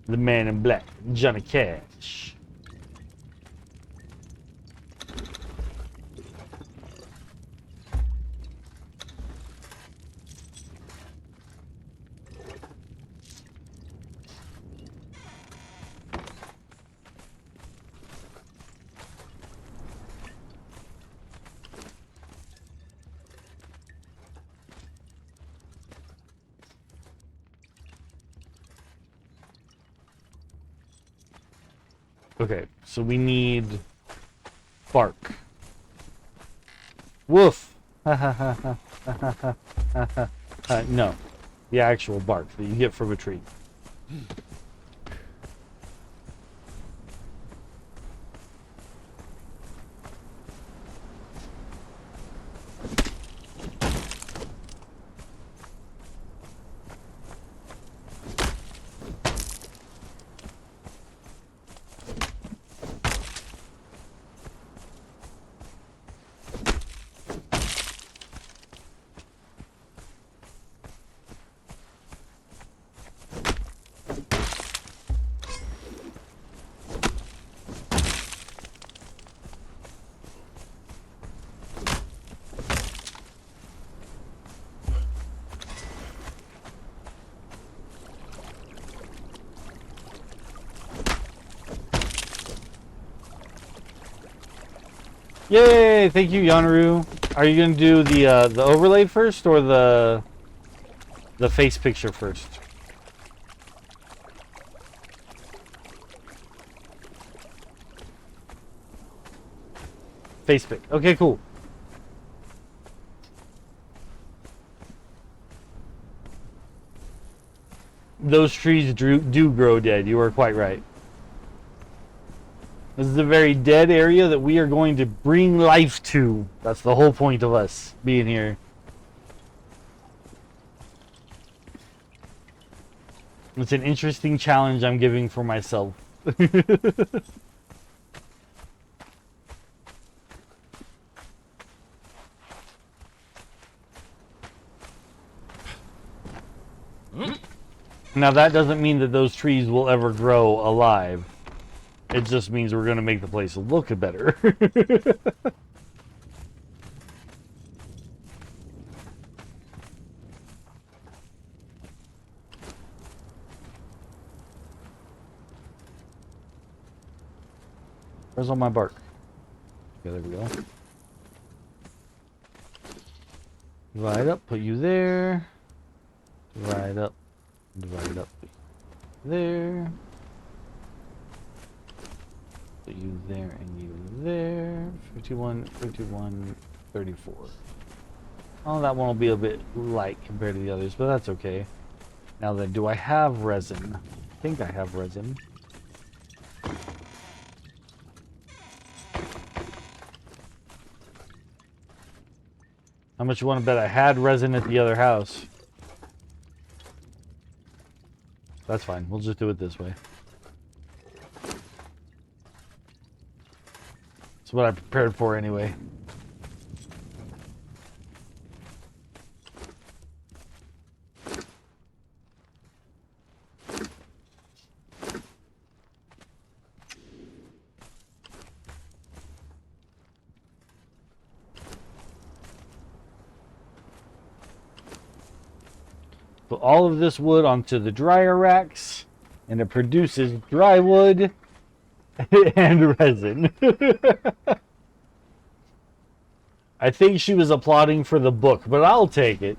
man in black, Johnny Cash. Okay, so we need bark. Woof. No, the actual bark that you get from a tree. Yay! Thank you, Yanaru. Are you gonna do the overlay first or the face picture first? Face pic. Okay, cool. Those trees do grow dead. You are quite right. This is a very dead area that we are going to bring life to. That's the whole point of us being here. It's an interesting challenge I'm giving for myself. Now that doesn't mean that those trees will ever grow alive. It just means we're going to make the place look better. Where's all my bark? Okay, there we go. Divide up, put you there. Divide up, there. Put you there and you there. 51, 51, 34. Oh, that one will be a bit light compared to the others, but that's okay. Now then, do I have resin? I think I have resin. How much you want to bet I had resin at the other house? That's fine. We'll just do it this way. That's what I prepared for anyway. Put all of this wood onto the dryer racks, and it produces dry wood and resin. I think she was applauding for the book, but I'll take it.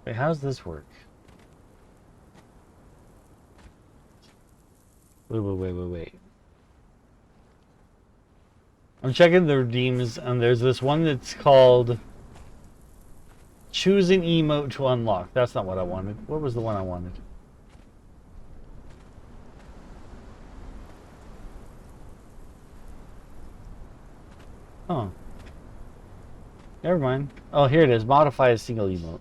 Wait, how's this work? Wait. I'm checking the redeems, and there's this one that's called Choose an Emote to Unlock. That's not what I wanted. What was the one I wanted? Oh. Never mind. Oh, here it is. Modify a single emote.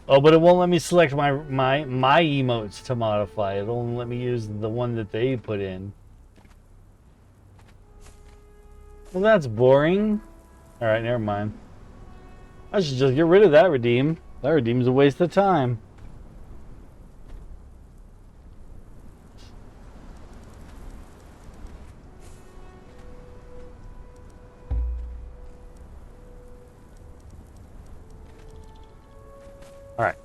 Oh, but it won't let me select my emotes to modify. It'll only let me use the one that they put in. Well, that's boring. Alright, never mind. I should just get rid of that redeem. That redeem's a waste of time. Alright.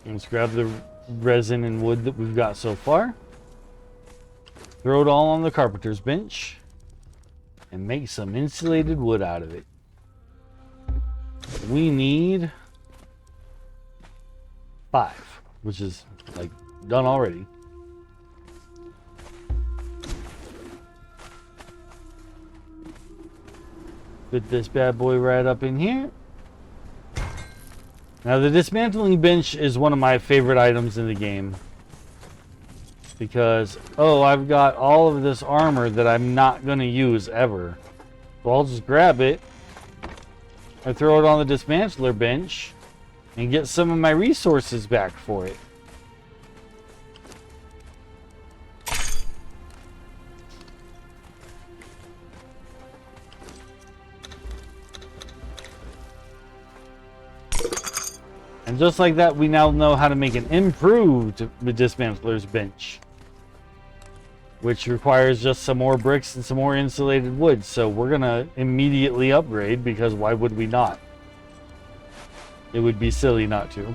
Let's grab the resin and wood that we've got so far. Throw it all on the carpenter's bench. And make some insulated wood out of it. We need 5, which is like done already. Put this bad boy right up in here. Now the dismantling bench is one of my favorite items in the game. Because, oh, I've got all of this armor that I'm not going to use ever. So I'll just grab it. I throw it on the dismantler bench. And get some of my resources back for it. And just like that, we now know how to make an improved dismantler's bench. Which requires just some more bricks and some more insulated wood. So we're going to immediately upgrade, because why would we not? It would be silly not to.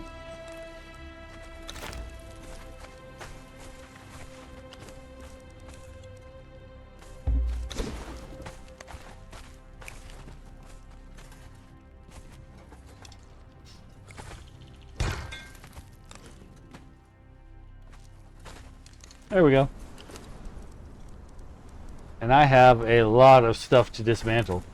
There we go. And I have a lot of stuff to dismantle.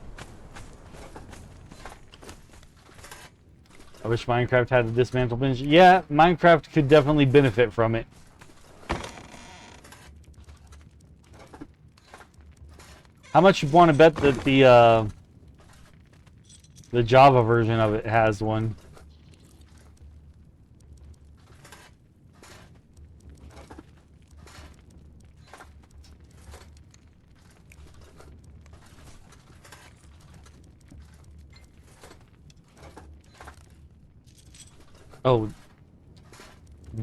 I wish Minecraft had a dismantle bench. Yeah, Minecraft could definitely benefit from it. How much you want to bet that the Java version of it has one? Oh,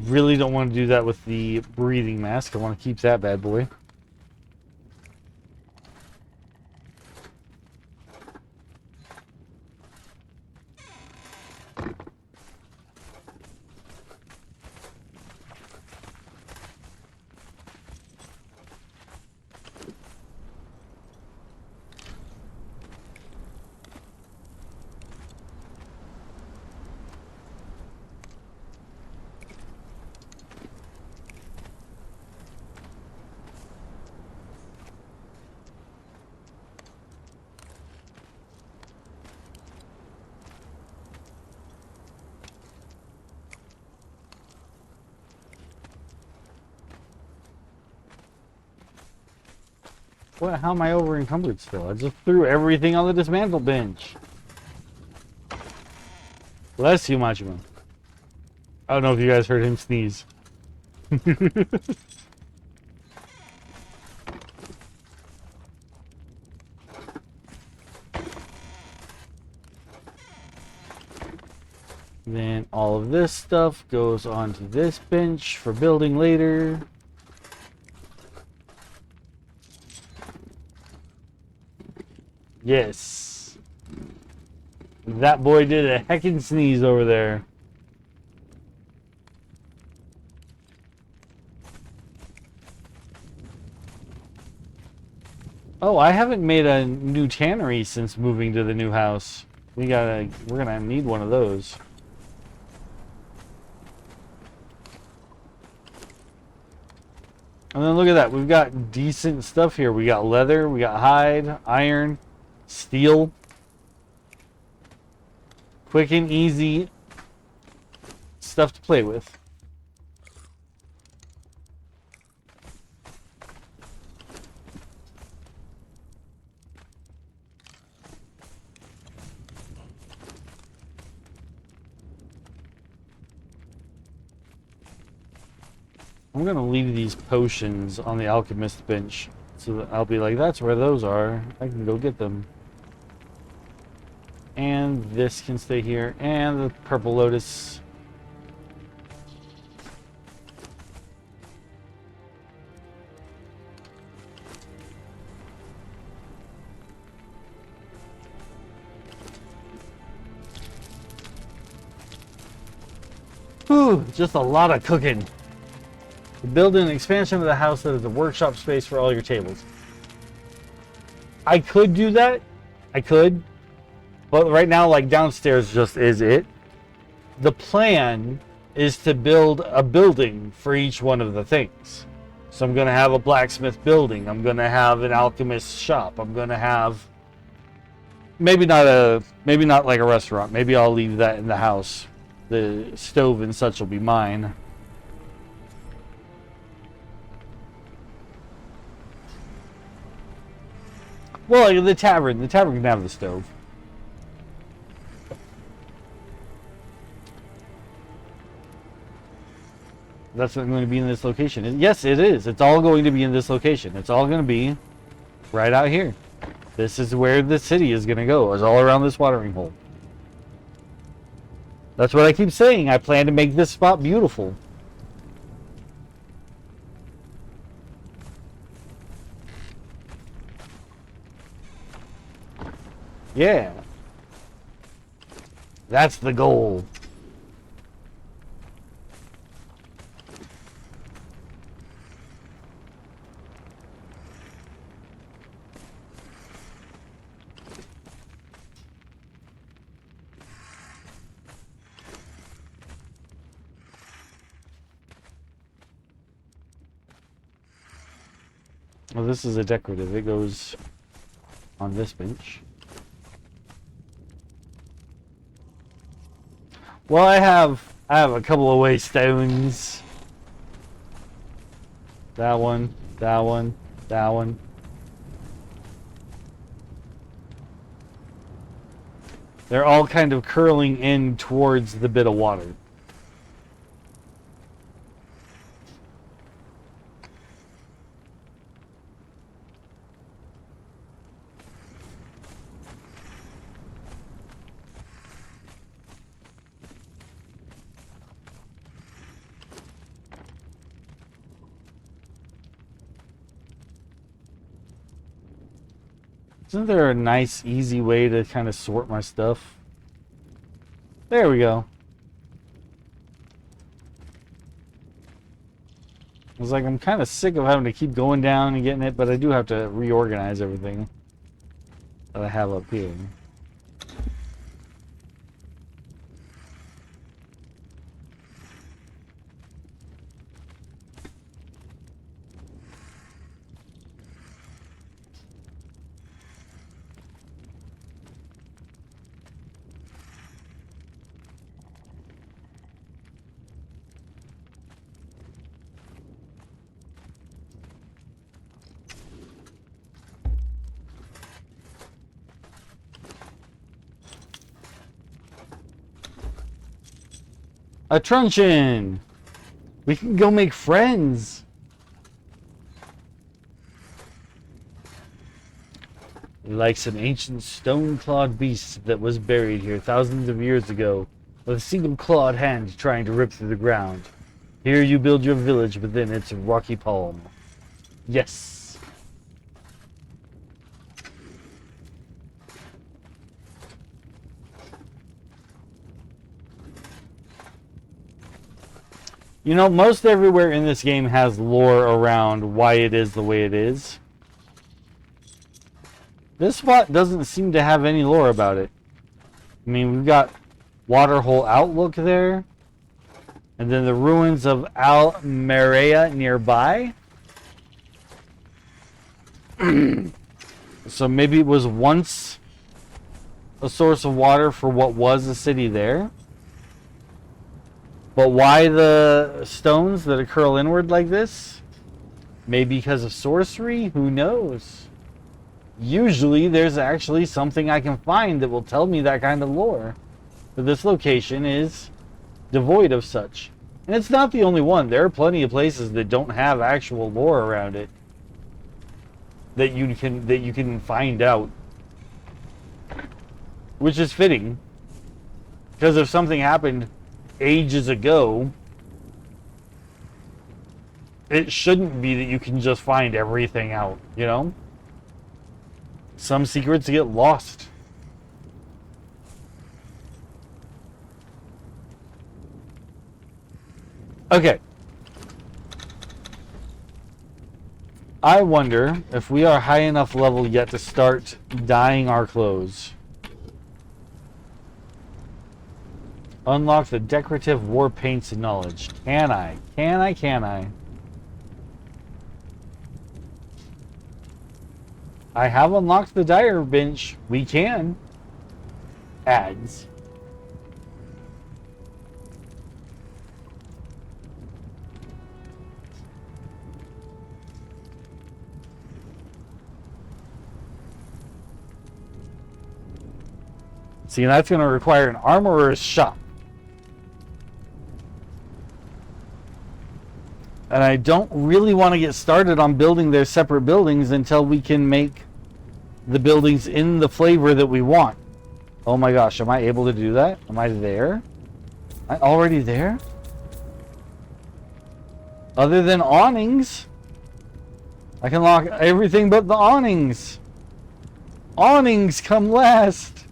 really don't want to do that with the breathing mask. I want to keep that bad boy. What? How am I over encumbered still? I just threw everything on the dismantle bench. Bless you, Machimo. I don't know if you guys heard him sneeze. Then all of this stuff goes onto this bench for building later. Yes. That boy did a heckin' sneeze over there. Oh, I haven't made a new tannery since moving to the new house. We're gonna need one of those. And then look at that. We've got decent stuff here. We got leather, we got hide, iron, steel. Quick and easy stuff to play with. I'm gonna leave these potions on the alchemist bench so that I'll be like, that's where those are. I can go get them. And this can stay here. And the purple lotus. Whew, just a lot of cooking. Build an expansion of the house that is a workshop space for all your tables. I could do that. I could. But right now, like, downstairs just is it. The plan is to build a building for each one of the things. So I'm going to have a blacksmith building. I'm going to have an alchemist shop. I'm going to have... Maybe not like a restaurant. Maybe I'll leave that in the house. The stove and such will be mine. Well, like the tavern can have the stove. That's not going to be in this location. And yes, it is. It's all going to be in this location. It's all going to be right out here. This is where the city is going to go. It's all around this watering hole. That's what I keep saying. I plan to make this spot beautiful. Yeah. That's the goal. Well, this is a decorative. It goes on this bench. Well, I have a couple of waystones. That one, that one, that one. They're all kind of curling in towards the bit of water. Isn't there a nice, easy way to kind of sort my stuff? There we go. I was like, I'm kind of sick of having to keep going down and getting it, but I do have to reorganize everything that I have up here. A truncheon! We can go make friends! Like some ancient stone-clawed beast that was buried here thousands of years ago, with a single clawed hand trying to rip through the ground. Here you build your village within its rocky palm. Yes! You know, most everywhere in this game has lore around why it is the way it is. This spot doesn't seem to have any lore about it. I mean, we've got Waterhole Outlook there. And then the ruins of Almeria nearby. So maybe it was once a source of water for what was a city there. But why the stones that curl inward like this? Maybe because of sorcery? Who knows? Usually there's actually something I can find that will tell me that kind of lore. But this location is devoid of such. And it's not the only one. There are plenty of places that don't have actual lore around it that you can find out. Which is fitting. Because if something happened ages ago, it shouldn't be that you can just find everything out, you know? Some secrets get lost. Okay. I wonder if we are high enough level yet to start dyeing our clothes. Unlock the decorative war paints knowledge. Can I? Can I? Can I? I have unlocked the dyer bench. We can. Ads. See, that's going to require an armorer's shop. And I don't really want to get started on building their separate buildings until we can make the buildings in the flavor that we want. Oh my gosh, am I able to do that? Am I there? Am I already there? Other than awnings, I can lock everything but the awnings. Awnings come last.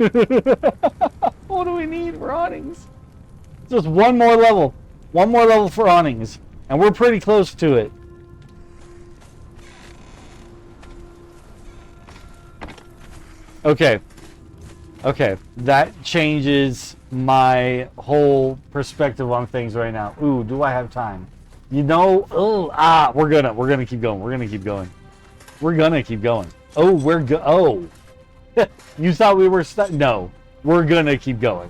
What do we need for awnings? Just one more level. One more level for awnings. And we're pretty close to it. Okay. Okay. That changes my whole perspective on things right now. Ooh, do I have time? You know, we're gonna keep going. We're gonna keep going. We're gonna keep going. Oh, you thought we were stuck? No, we're gonna keep going.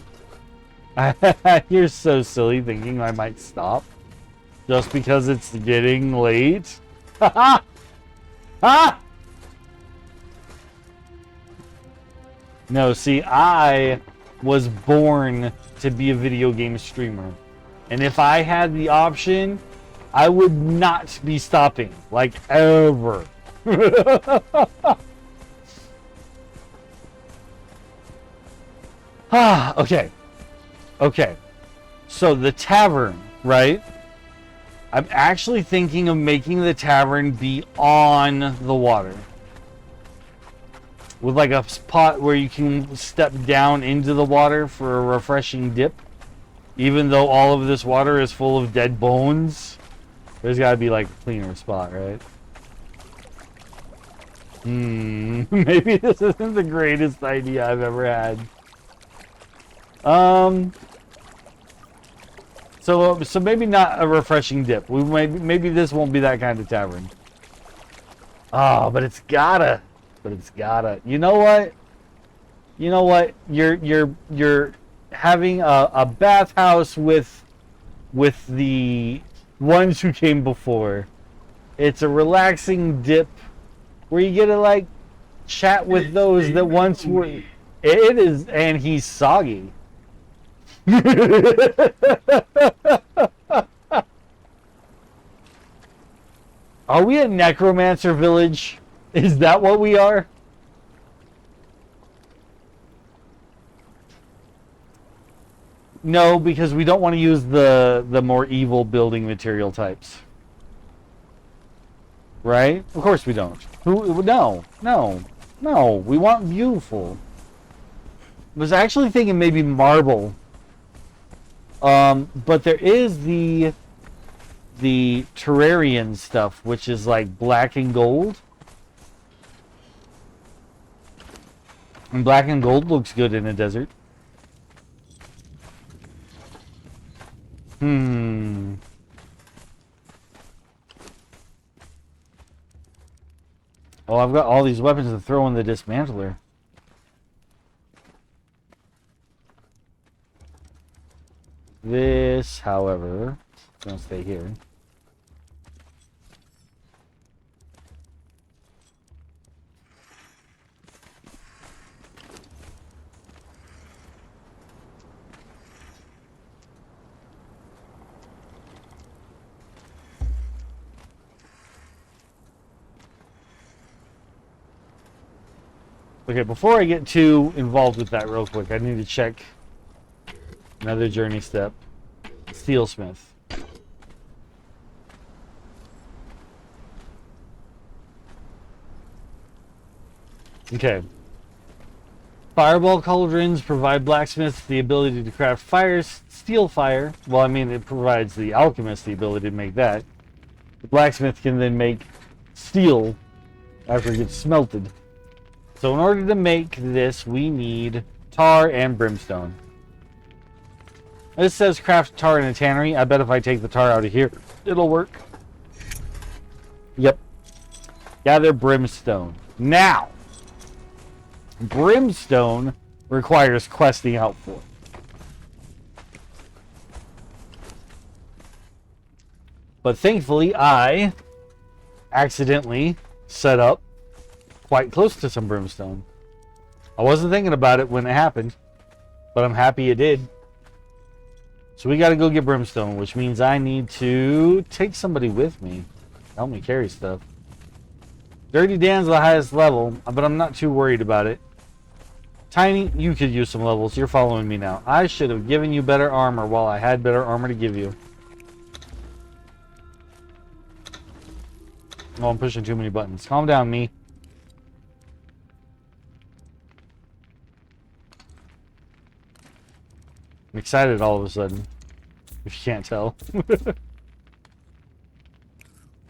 You're so silly thinking I might stop. Just because it's getting late? Ha ha! No, see, I was born to be a video game streamer. And if I had the option, I would not be stopping. Like, ever. Okay. Okay. So, the tavern, right? I'm actually thinking of making the tavern be on the water. With like a spot where you can step down into the water for a refreshing dip. Even though all of this water is full of dead bones. There's got to be like a cleaner spot, right? Maybe this isn't the greatest idea I've ever had. So maybe not a refreshing dip. Maybe this won't be that kind of tavern. Oh, but it's gotta. You know what? You know what? You're having a bathhouse with the ones who came before. It's a relaxing dip where you get to like chat with those that once were. It is, and he's soggy. Are we a necromancer village? Is that what we are? No, because we don't want to use the more evil building material types. Right? Of course we don't. No. We want beautiful. I was actually thinking maybe marble. But there is the Terrarian stuff, which is like black and gold. And black and gold looks good in a desert. Hmm. Oh, I've got all these weapons to throw in the dismantler. This, however, is going to stay here. Okay, before I get too involved with that real quick, I need to check another journey step. Steelsmith. Okay. Fireball cauldrons provide blacksmiths the ability to craft steel fire. Well, I mean, it provides the alchemist the ability to make that. The blacksmith can then make steel after it gets smelted. So in order to make this, we need tar and brimstone. This says craft tar in a tannery. I bet if I take the tar out of here, it'll work. Yep. Gather brimstone. Now, brimstone requires questing out for. But thankfully, I accidentally set up quite close to some brimstone. I wasn't thinking about it when it happened, but I'm happy it did. So we got to go get brimstone, which means I need to take somebody with me. Help me carry stuff. Dirty Dan's the highest level, but I'm not too worried about it. Tiny, you could use some levels. You're following me now. I should have given you better armor while I had better armor to give you. Oh, I'm pushing too many buttons. Calm down, me. I'm excited all of a sudden, if you can't tell.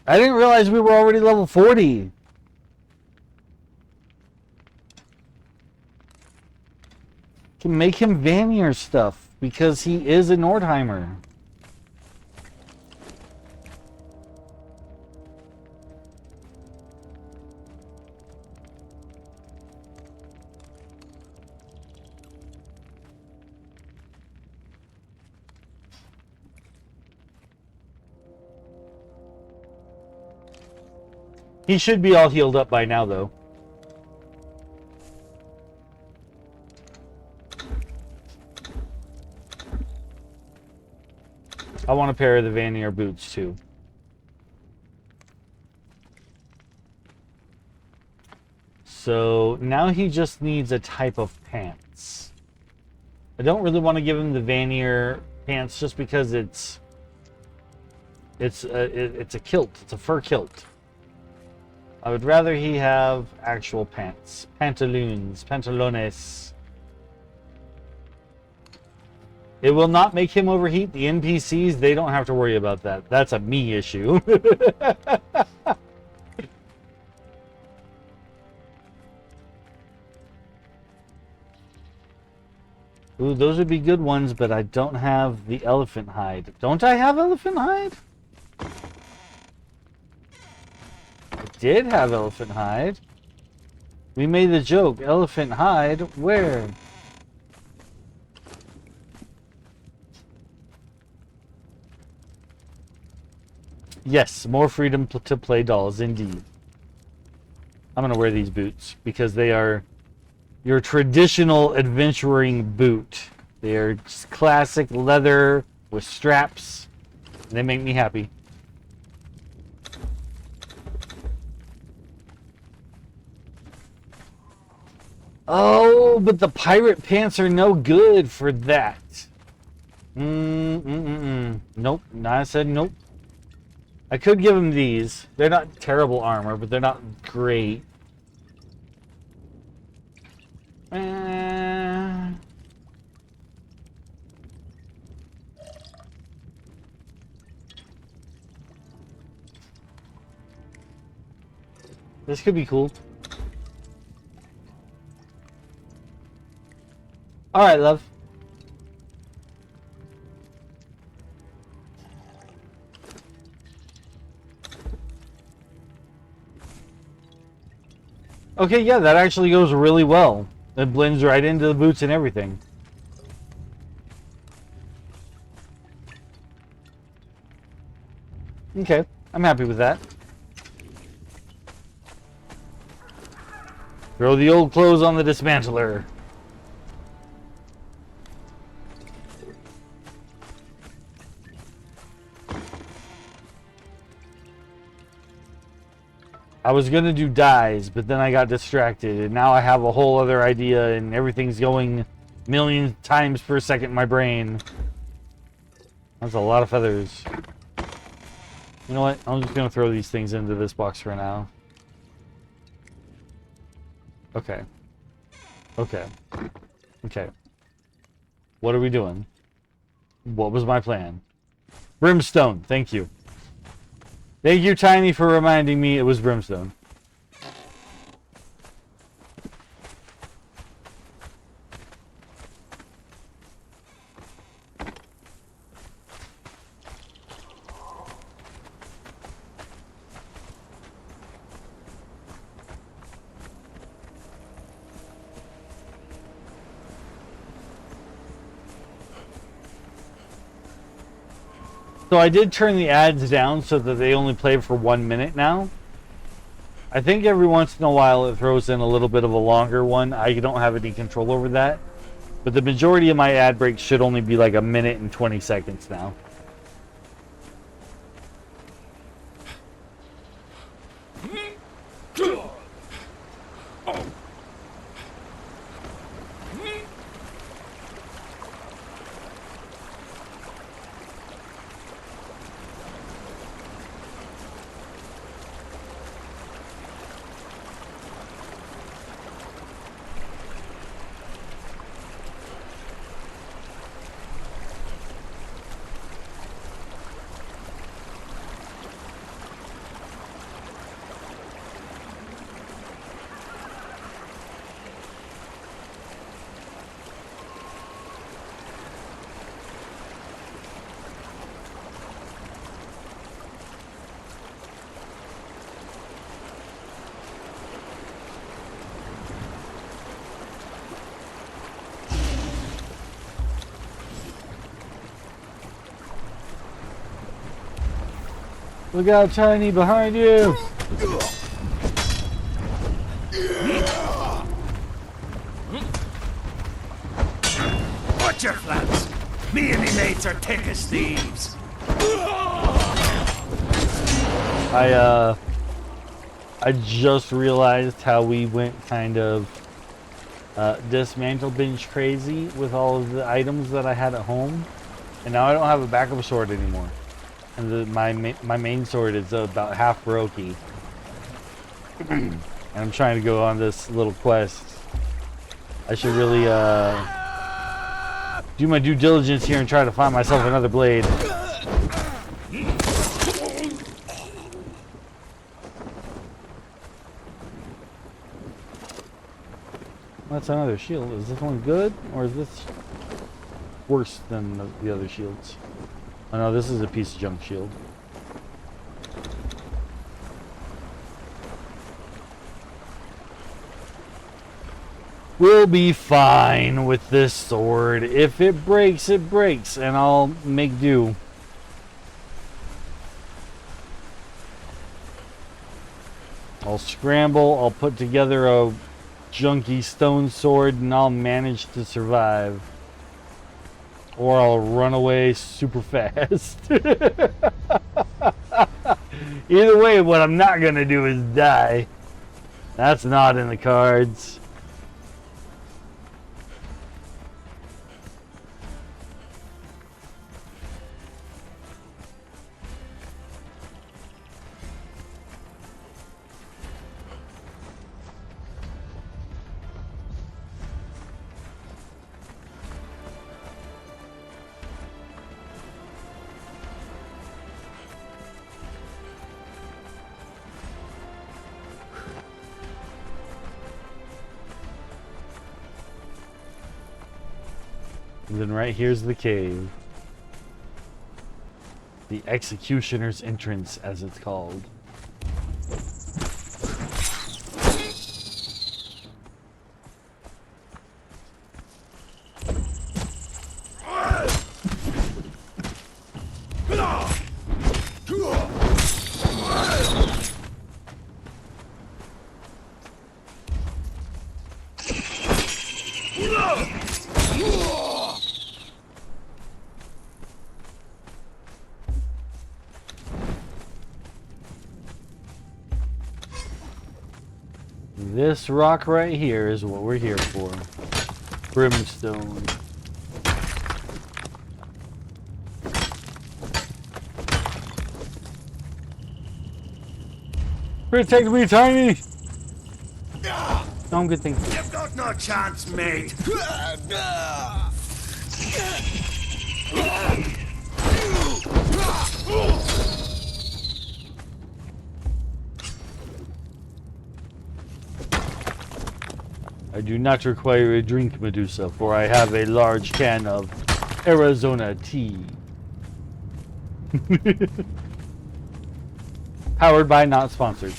I didn't realize we were already level 40. Can make him Vanir stuff because he is a Nordheimer. He should be all healed up by now, though. I want a pair of the Vanir boots, too. So, now he just needs a type of pants. I don't really want to give him the Vanir pants just because it's a kilt. It's a fur kilt. I would rather he have actual pants. Pantalones. It will not make him overheat. The NPCs, they don't have to worry about that. That's a me issue. Ooh, those would be good ones, but I don't have the elephant hide. Don't I have elephant hide? I did have elephant hide. We made the joke. Elephant hide? Where? Yes, more freedom to play dolls, indeed. I'm going to wear these boots because they are your traditional adventuring boot. They are just classic leather with straps. And they make me happy. Oh, but the pirate pants are no good for that. Nope. I said nope. I could give him these. They're not terrible armor, but they're not great. This could be cool. All right, love. Okay, yeah, that actually goes really well. It blends right into the boots and everything. Okay, I'm happy with that. Throw the old clothes on the dismantler. I was gonna do dyes, but then I got distracted, and now I have a whole other idea, and everything's going million times per second in my brain. That's a lot of feathers. You know what? I'm just gonna throw these things into this box for now. Okay. Okay. Okay. What are we doing? What was my plan? Brimstone, thank you. Thank you, Tiny, for reminding me it was brimstone. So I did turn the ads down so that they only play for 1 minute now. I think every once in a while it throws in a little bit of a longer one. I don't have any control over that. But the majority of my ad breaks should only be like 1 minute and 20 seconds now. Look out, Tiny, behind you!
Watch your flaps. Me and me mates are thick as thieves.
I just realized how we went kind of dismantle binge crazy with all of the items that I had at home, and now I don't have a backup sword anymore. And my main sword is about half brokey. And I'm trying to go on this little quest. I should really do my due diligence here and try to find myself another blade. That's another shield. Is this one good, or is this worse than the other shields? Oh no, this is a piece of junk shield. We'll be fine with this sword. If it breaks, and I'll make do. I'll scramble, I'll put together a junky stone sword, and I'll manage to survive. Or I'll run away super fast. Either way, what I'm not gonna do is die. That's not in the cards. And then right here's the cave. The Executioner's Entrance, as it's called. This rock right here is what we're here for. Brimstone. Protect me, Tiny! No, I'm good, thank you.
You've got no chance, mate.
I do not require a drink, Medusa, for I have a large can of Arizona tea. Powered by, not sponsored.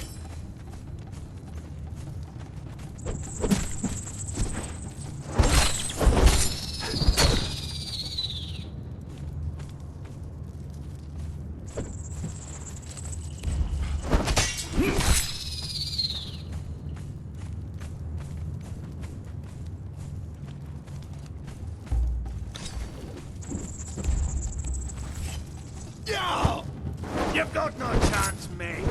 You've got no chance, mate.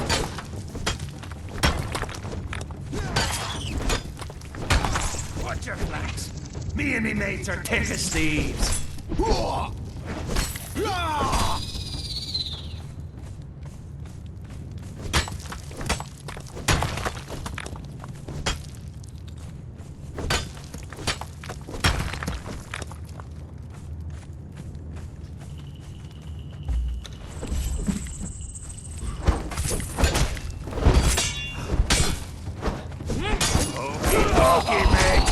Watch your flanks. Me and me mates are thick as thieves. Okay, mate.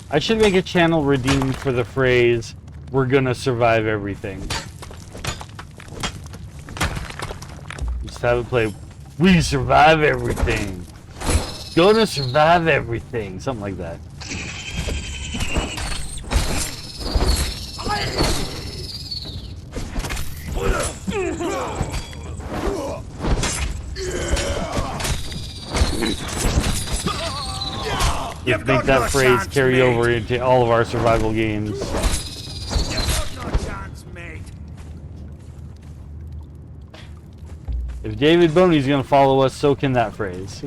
I should make a channel redeemed for the phrase, "We're gonna survive everything." Just have it play, "We survive everything. Gonna survive everything." Something like that.
You've
Make
got
that
no
phrase
chance,
carry
mate.
over into all of our survival games.
You've got no chance, mate.
If David Boney's gonna follow us, so can that phrase.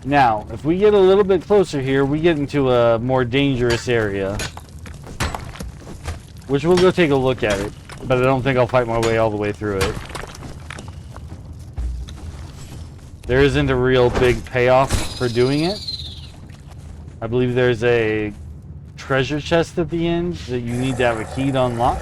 Now, if we get a little bit closer here, we get into a more dangerous area. Which we'll go take a look at it, but I don't think I'll fight my way all the way through it. There isn't a real big payoff for doing it. I believe there's a treasure chest at the end that you need to have a key to unlock.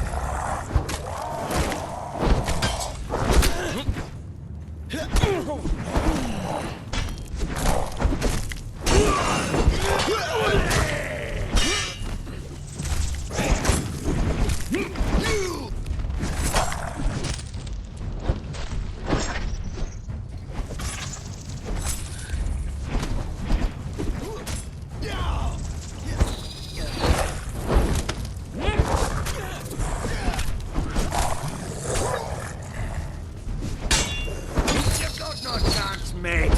You've got no chance, mate.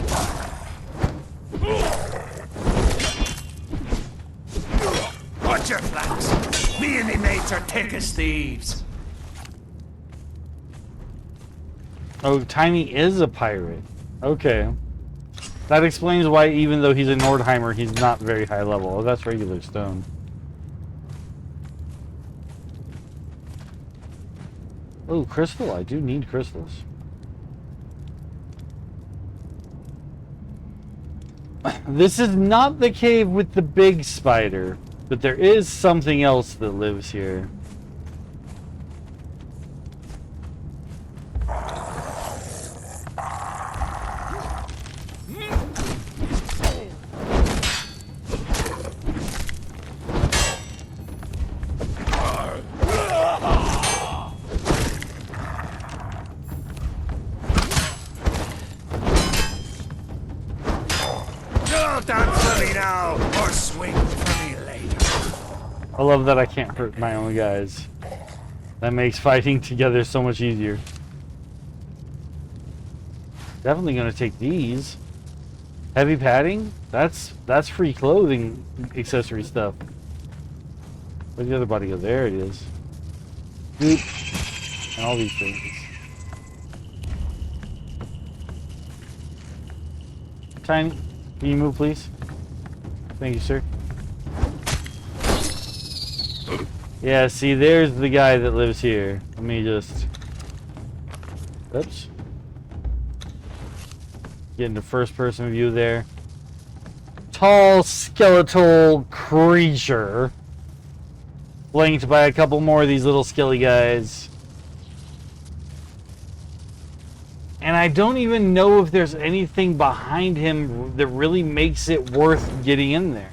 Watch your flanks. Me and me mates are thick as thieves.
Oh, Tiny is a pirate. Okay. That explains why, even though he's a Nordheimer, he's not very high level. Oh, that's regular stone. Oh, crystal. I do need crystals. This is not the cave with the big spider, but there is something else that lives here.
now or swing for me later.
I love that I can't hurt my own guys. That makes fighting together so much easier. Definitely gonna take these. Heavy padding? That's free clothing accessory stuff. Where's the other body go? There it is. Boop. And all these things. Tiny, can you move, please? Thank you, sir. Yeah, see, there's the guy that lives here. Let me just... Oops. Get into first-person view there. Tall, skeletal creature. Flanked by a couple more of these little skelly guys. And I don't even know if there's anything behind him that really makes it worth getting in there.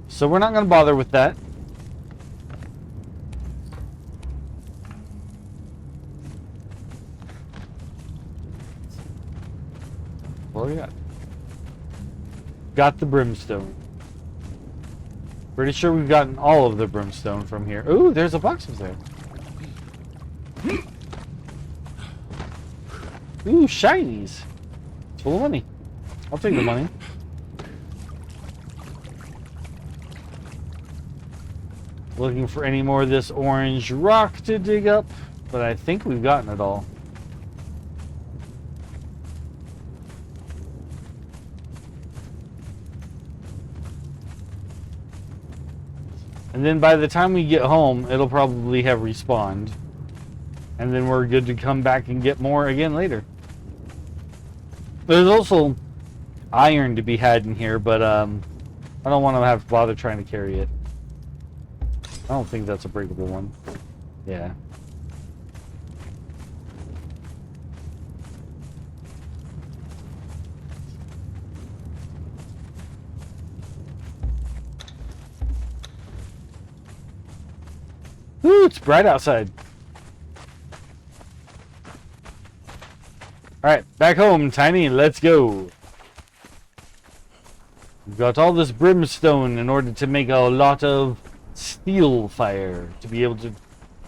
So we're not going to bother with that. What do we got? Got the brimstone. Pretty sure we've gotten all of the brimstone from here. Ooh, there's a box up there. Ooh, shinies. It's full of money. I'll take the money. Looking for any more of this orange rock to dig up, but I think we've gotten it all. And then by the time we get home, it'll probably have respawned. And then we're good to come back and get more again later. There's also iron to be had in here, but I don't want to have to bother trying to carry it. I don't think that's a breakable one. Yeah. Ooh, it's bright outside. Alright, back home, Tiny, let's go. We've got all this brimstone in order to make a lot of steel fire, to be able to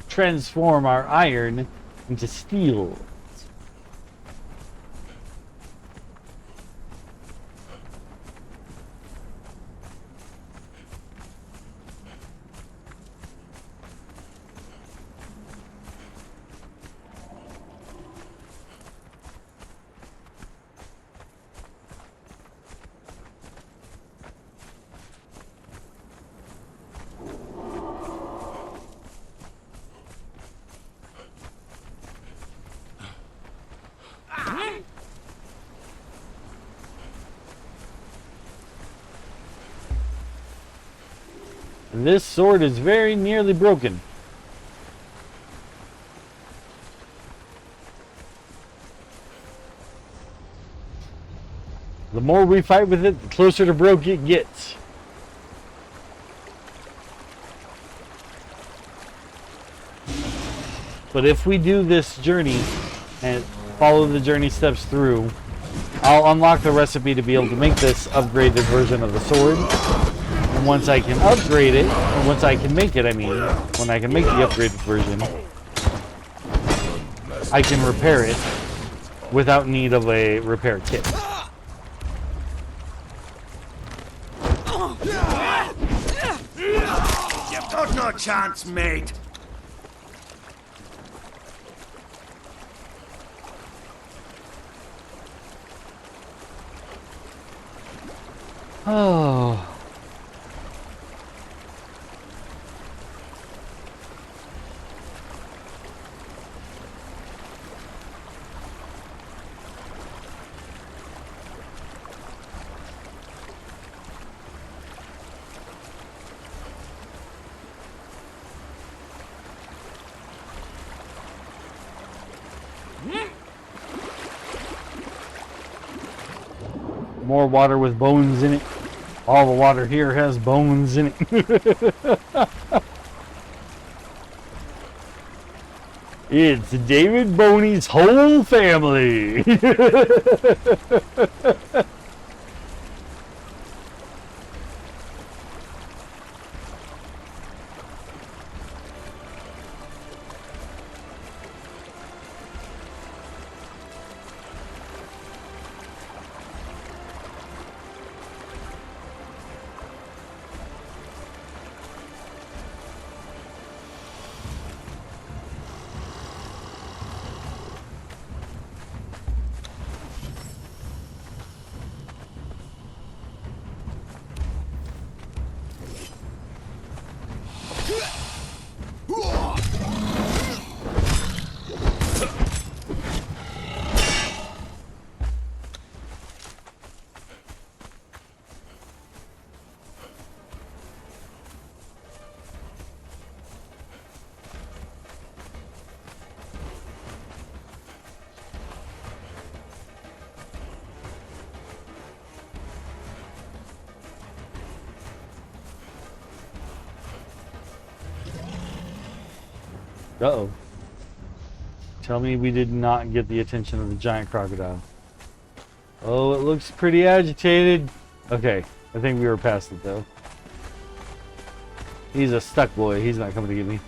transform our iron into steel. This sword is very nearly broken. The more we fight with it, the closer to broke it gets. But if we do this journey and follow the journey steps through, I'll unlock the recipe to be able to make this upgraded version of the sword. And once I can upgrade it, or once I can make it, I mean, when I can make the upgraded version, I can repair it without need of a repair kit.
You've got no chance, mate.
Oh. More water with bones in it. All the water here has bones in it. It's David Boney's whole family. Uh-oh. Tell me we did not get the attention of the giant crocodile. Oh, it looks pretty agitated. Okay, I think we were past it though. He's a stuck boy. He's not coming to get me.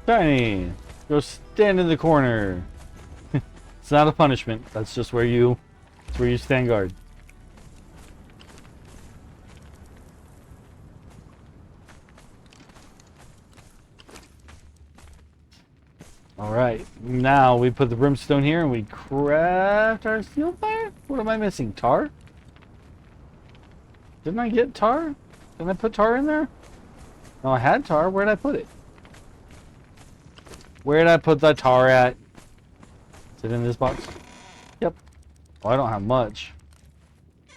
Tiny, go stand in the corner. It's not a punishment. That's just where you stand guard. All right, now we put the brimstone here and we craft our steel fire. What am I missing? Tar? Didn't I get tar? Didn't I put tar in there? No, I had tar. Where'd I put it? Where'd I put the tar at? Is it in this box? Yep. Oh, I don't have much.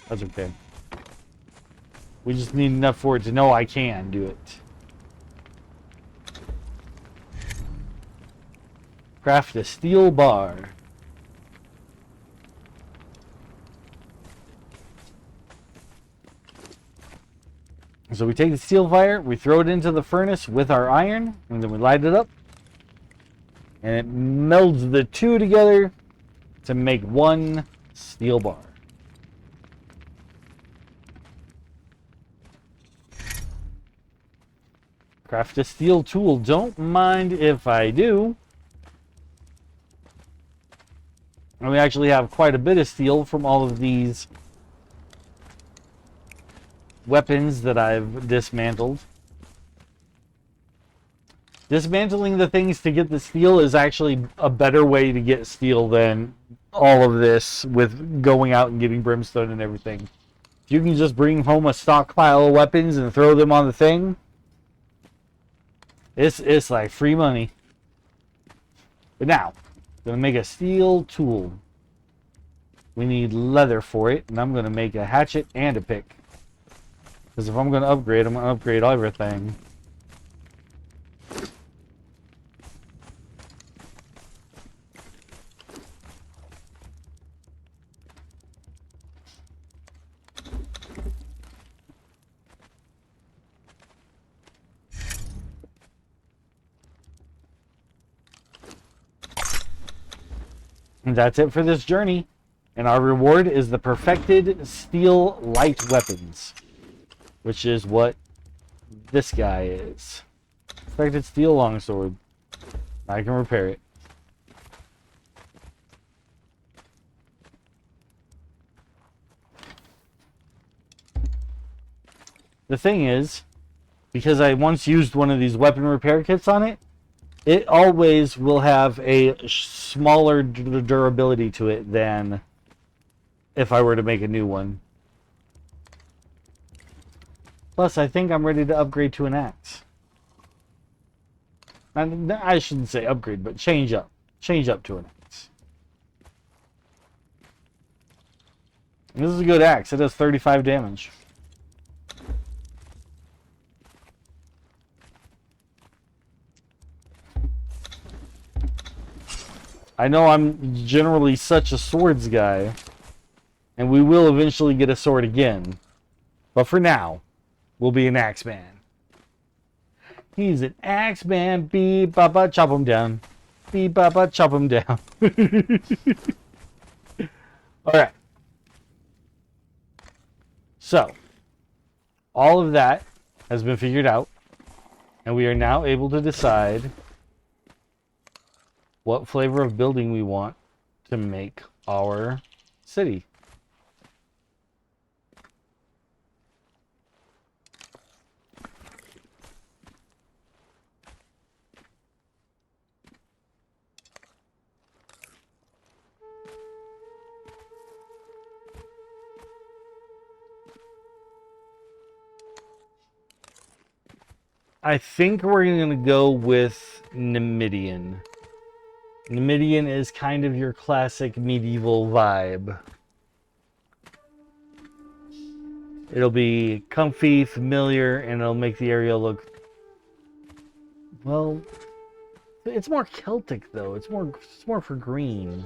That's okay. We just need enough for it to know I can do it. Craft a steel bar. So we take the steel fire, we throw it into the furnace with our iron, and then we light it up. And it melds the two together to make one steel bar. Craft a steel tool. Don't mind if I do. And we actually have quite a bit of steel from all of these weapons that I've dismantled. Dismantling the things to get the steel is actually a better way to get steel than all of this with going out and getting brimstone and everything. If you can just bring home a stockpile of weapons and throw them on the thing, it's like free money. But now, I'm going to make a steel tool. We need leather for it, and I'm going to make a hatchet and a pick. Because if I'm going to upgrade, I'm going to upgrade everything. And that's it for this journey. And our reward is the perfected steel light weapons. Which is what this guy is. Perfected steel longsword. I can repair it. The thing is, because I once used one of these weapon repair kits on it, it always will have a smaller durability to it than if I were to make a new one. Plus, I think I'm ready to upgrade to an axe. And I shouldn't say upgrade, but change up. Change up to an axe. And this is a good axe. It does 35 damage. I know I'm generally such a swords guy, and we will eventually get a sword again. But for now, we'll be an axe man. He's an axe man. Beep, baba, chop him down. Beep, baba, chop him down. Alright. So, all of that has been figured out, and we are now able to decide what flavor of building we want to make our city. I think we're going to go with Numidian. Numidian is kind of your classic medieval vibe. It'll be comfy, familiar, and it'll make the area look... Well, it's more Celtic, though. It's more for green.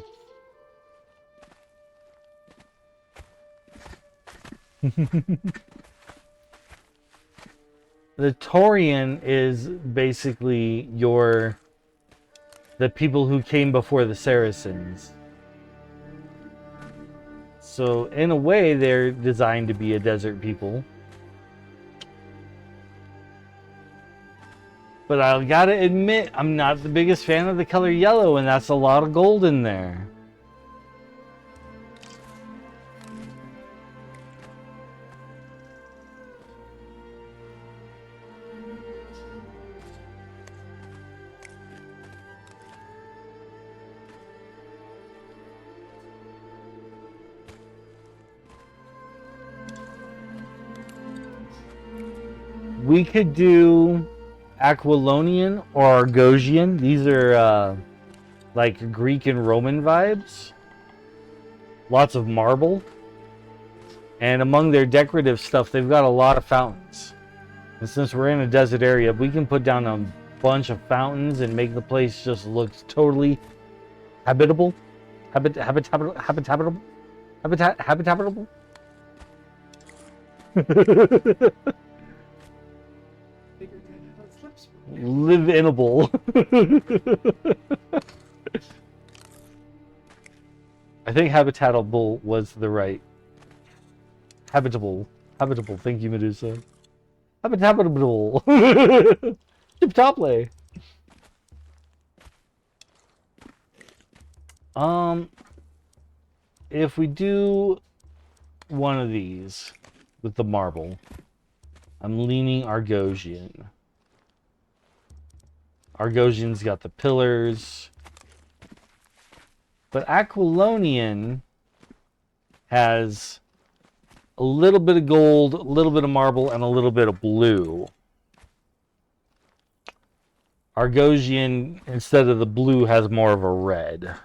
The Taurian is basically the people who came before the Saracens. So in a way, they're designed to be a desert people. But I gotta admit, I'm not the biggest fan of the color yellow, and that's a lot of gold in there. We could do Aquilonian or Argosian. These are like Greek and Roman vibes. Lots of marble. And among their decorative stuff, they've got a lot of fountains. And since we're in a desert area, we can put down a bunch of fountains and make the place just look totally habitable. Habitable. Live-inable. I think habitable was the right. Habitable. Habitable. Thank you, Medusa. Habitable. Chip-toplay. If we do one of these with the marble, I'm leaning Argosian. Argosian's got the pillars. But Aquilonian has a little bit of gold, a little bit of marble, and a little bit of blue. Argosian, instead of the blue, has more of a red.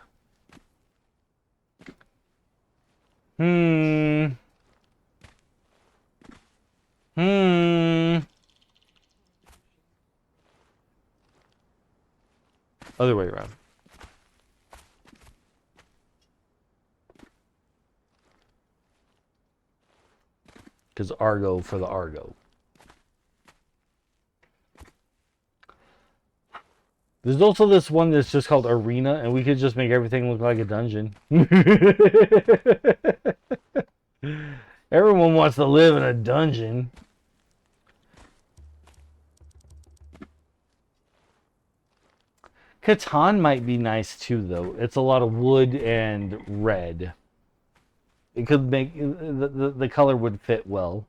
Other way around. Because Argo for the Argo. There's also this one that's just called Arena, and we could just make everything look like a dungeon. Everyone wants to live in a dungeon. Catan might be nice too, though. It's a lot of wood and red. It could make the color would fit well.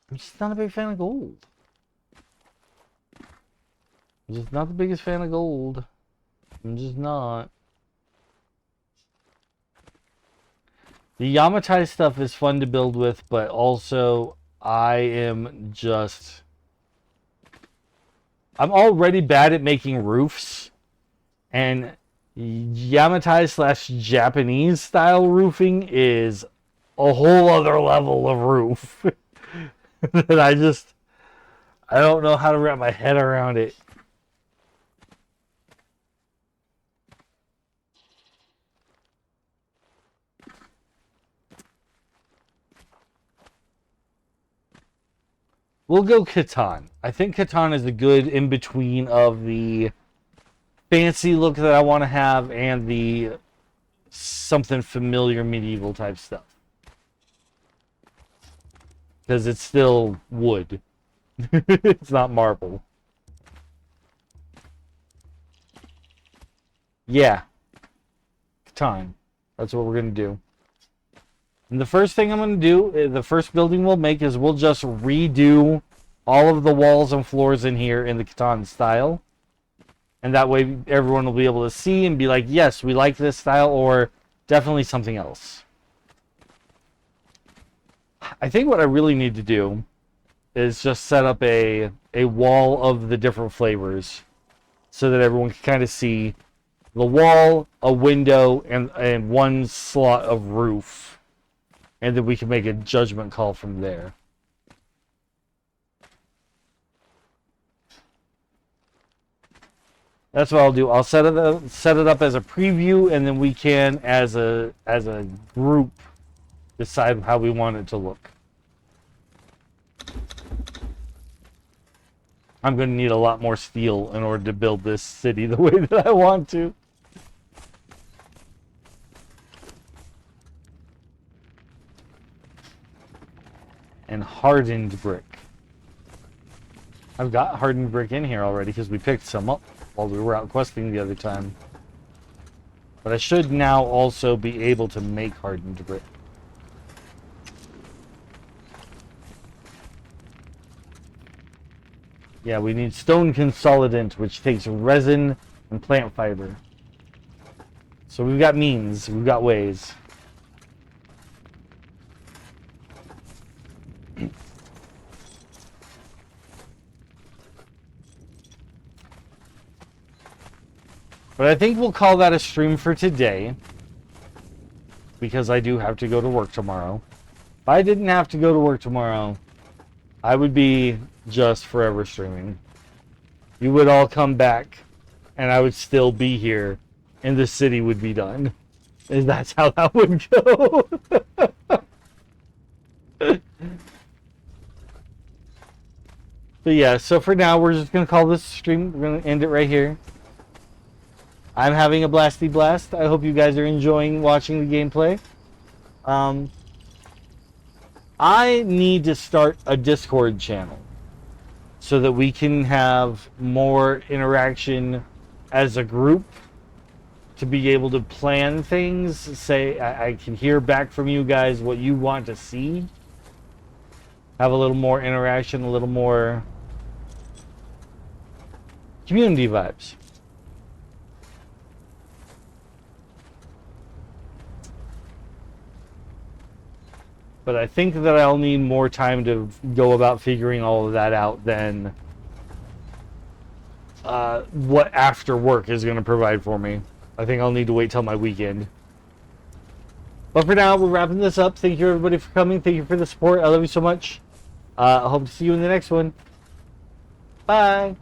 I'm just not a big fan of gold. I'm just not the biggest fan of gold. I'm just not. The Yamatai stuff is fun to build with, but also I am just... I'm already bad at making roofs. And Yamatai slash Japanese style roofing is a whole other level of roof. That I don't know how to wrap my head around it. We'll go Catan. I think Catan is a good in-between of the fancy look that I want to have and the something familiar medieval type stuff. Because it's still wood. It's not marble. Yeah. Catan. That's what we're going to do. And the first thing I'm going to do, the first building we'll make is we'll just redo all of the walls and floors in here in the Catan style. And that way everyone will be able to see and be like, yes, we like this style, or definitely something else. I think what I really need to do is just set up a wall of the different flavors so that everyone can kind of see the wall, a window, and one slot of roof. And then we can make a judgment call from there. That's what I'll do. I'll set it up as a preview, and then we can, as a group, decide how we want it to look. I'm going to need a lot more steel in order to build this city the way that I want to. And hardened brick. I've got hardened brick in here already because we picked some up while we were out questing the other time. But I should now also be able to make hardened brick. Yeah, we need stone consolidant, which takes resin and plant fiber. So we've got means, we've got ways. But I think we'll call that a stream for today. Because I do have to go to work tomorrow. If I didn't have to go to work tomorrow, I would be just forever streaming. You would all come back, and I would still be here, and the city would be done. And that's how that would go. But yeah, so for now, we're just going to call this stream. We're going to end it right here. I'm having a blasty blast. I hope you guys are enjoying watching the gameplay. I need to start a Discord channel so that we can have more interaction as a group to be able to plan things. Say, I can hear back from you guys what you want to see. Have a little more interaction, a little more community vibes. But I think that I'll need more time to go about figuring all of that out than what after work is going to provide for me. I think I'll need to wait till my weekend. But for now, we're wrapping this up. Thank you, everybody, for coming. Thank you for the support. I love you so much. I hope to see you in the next one. Bye.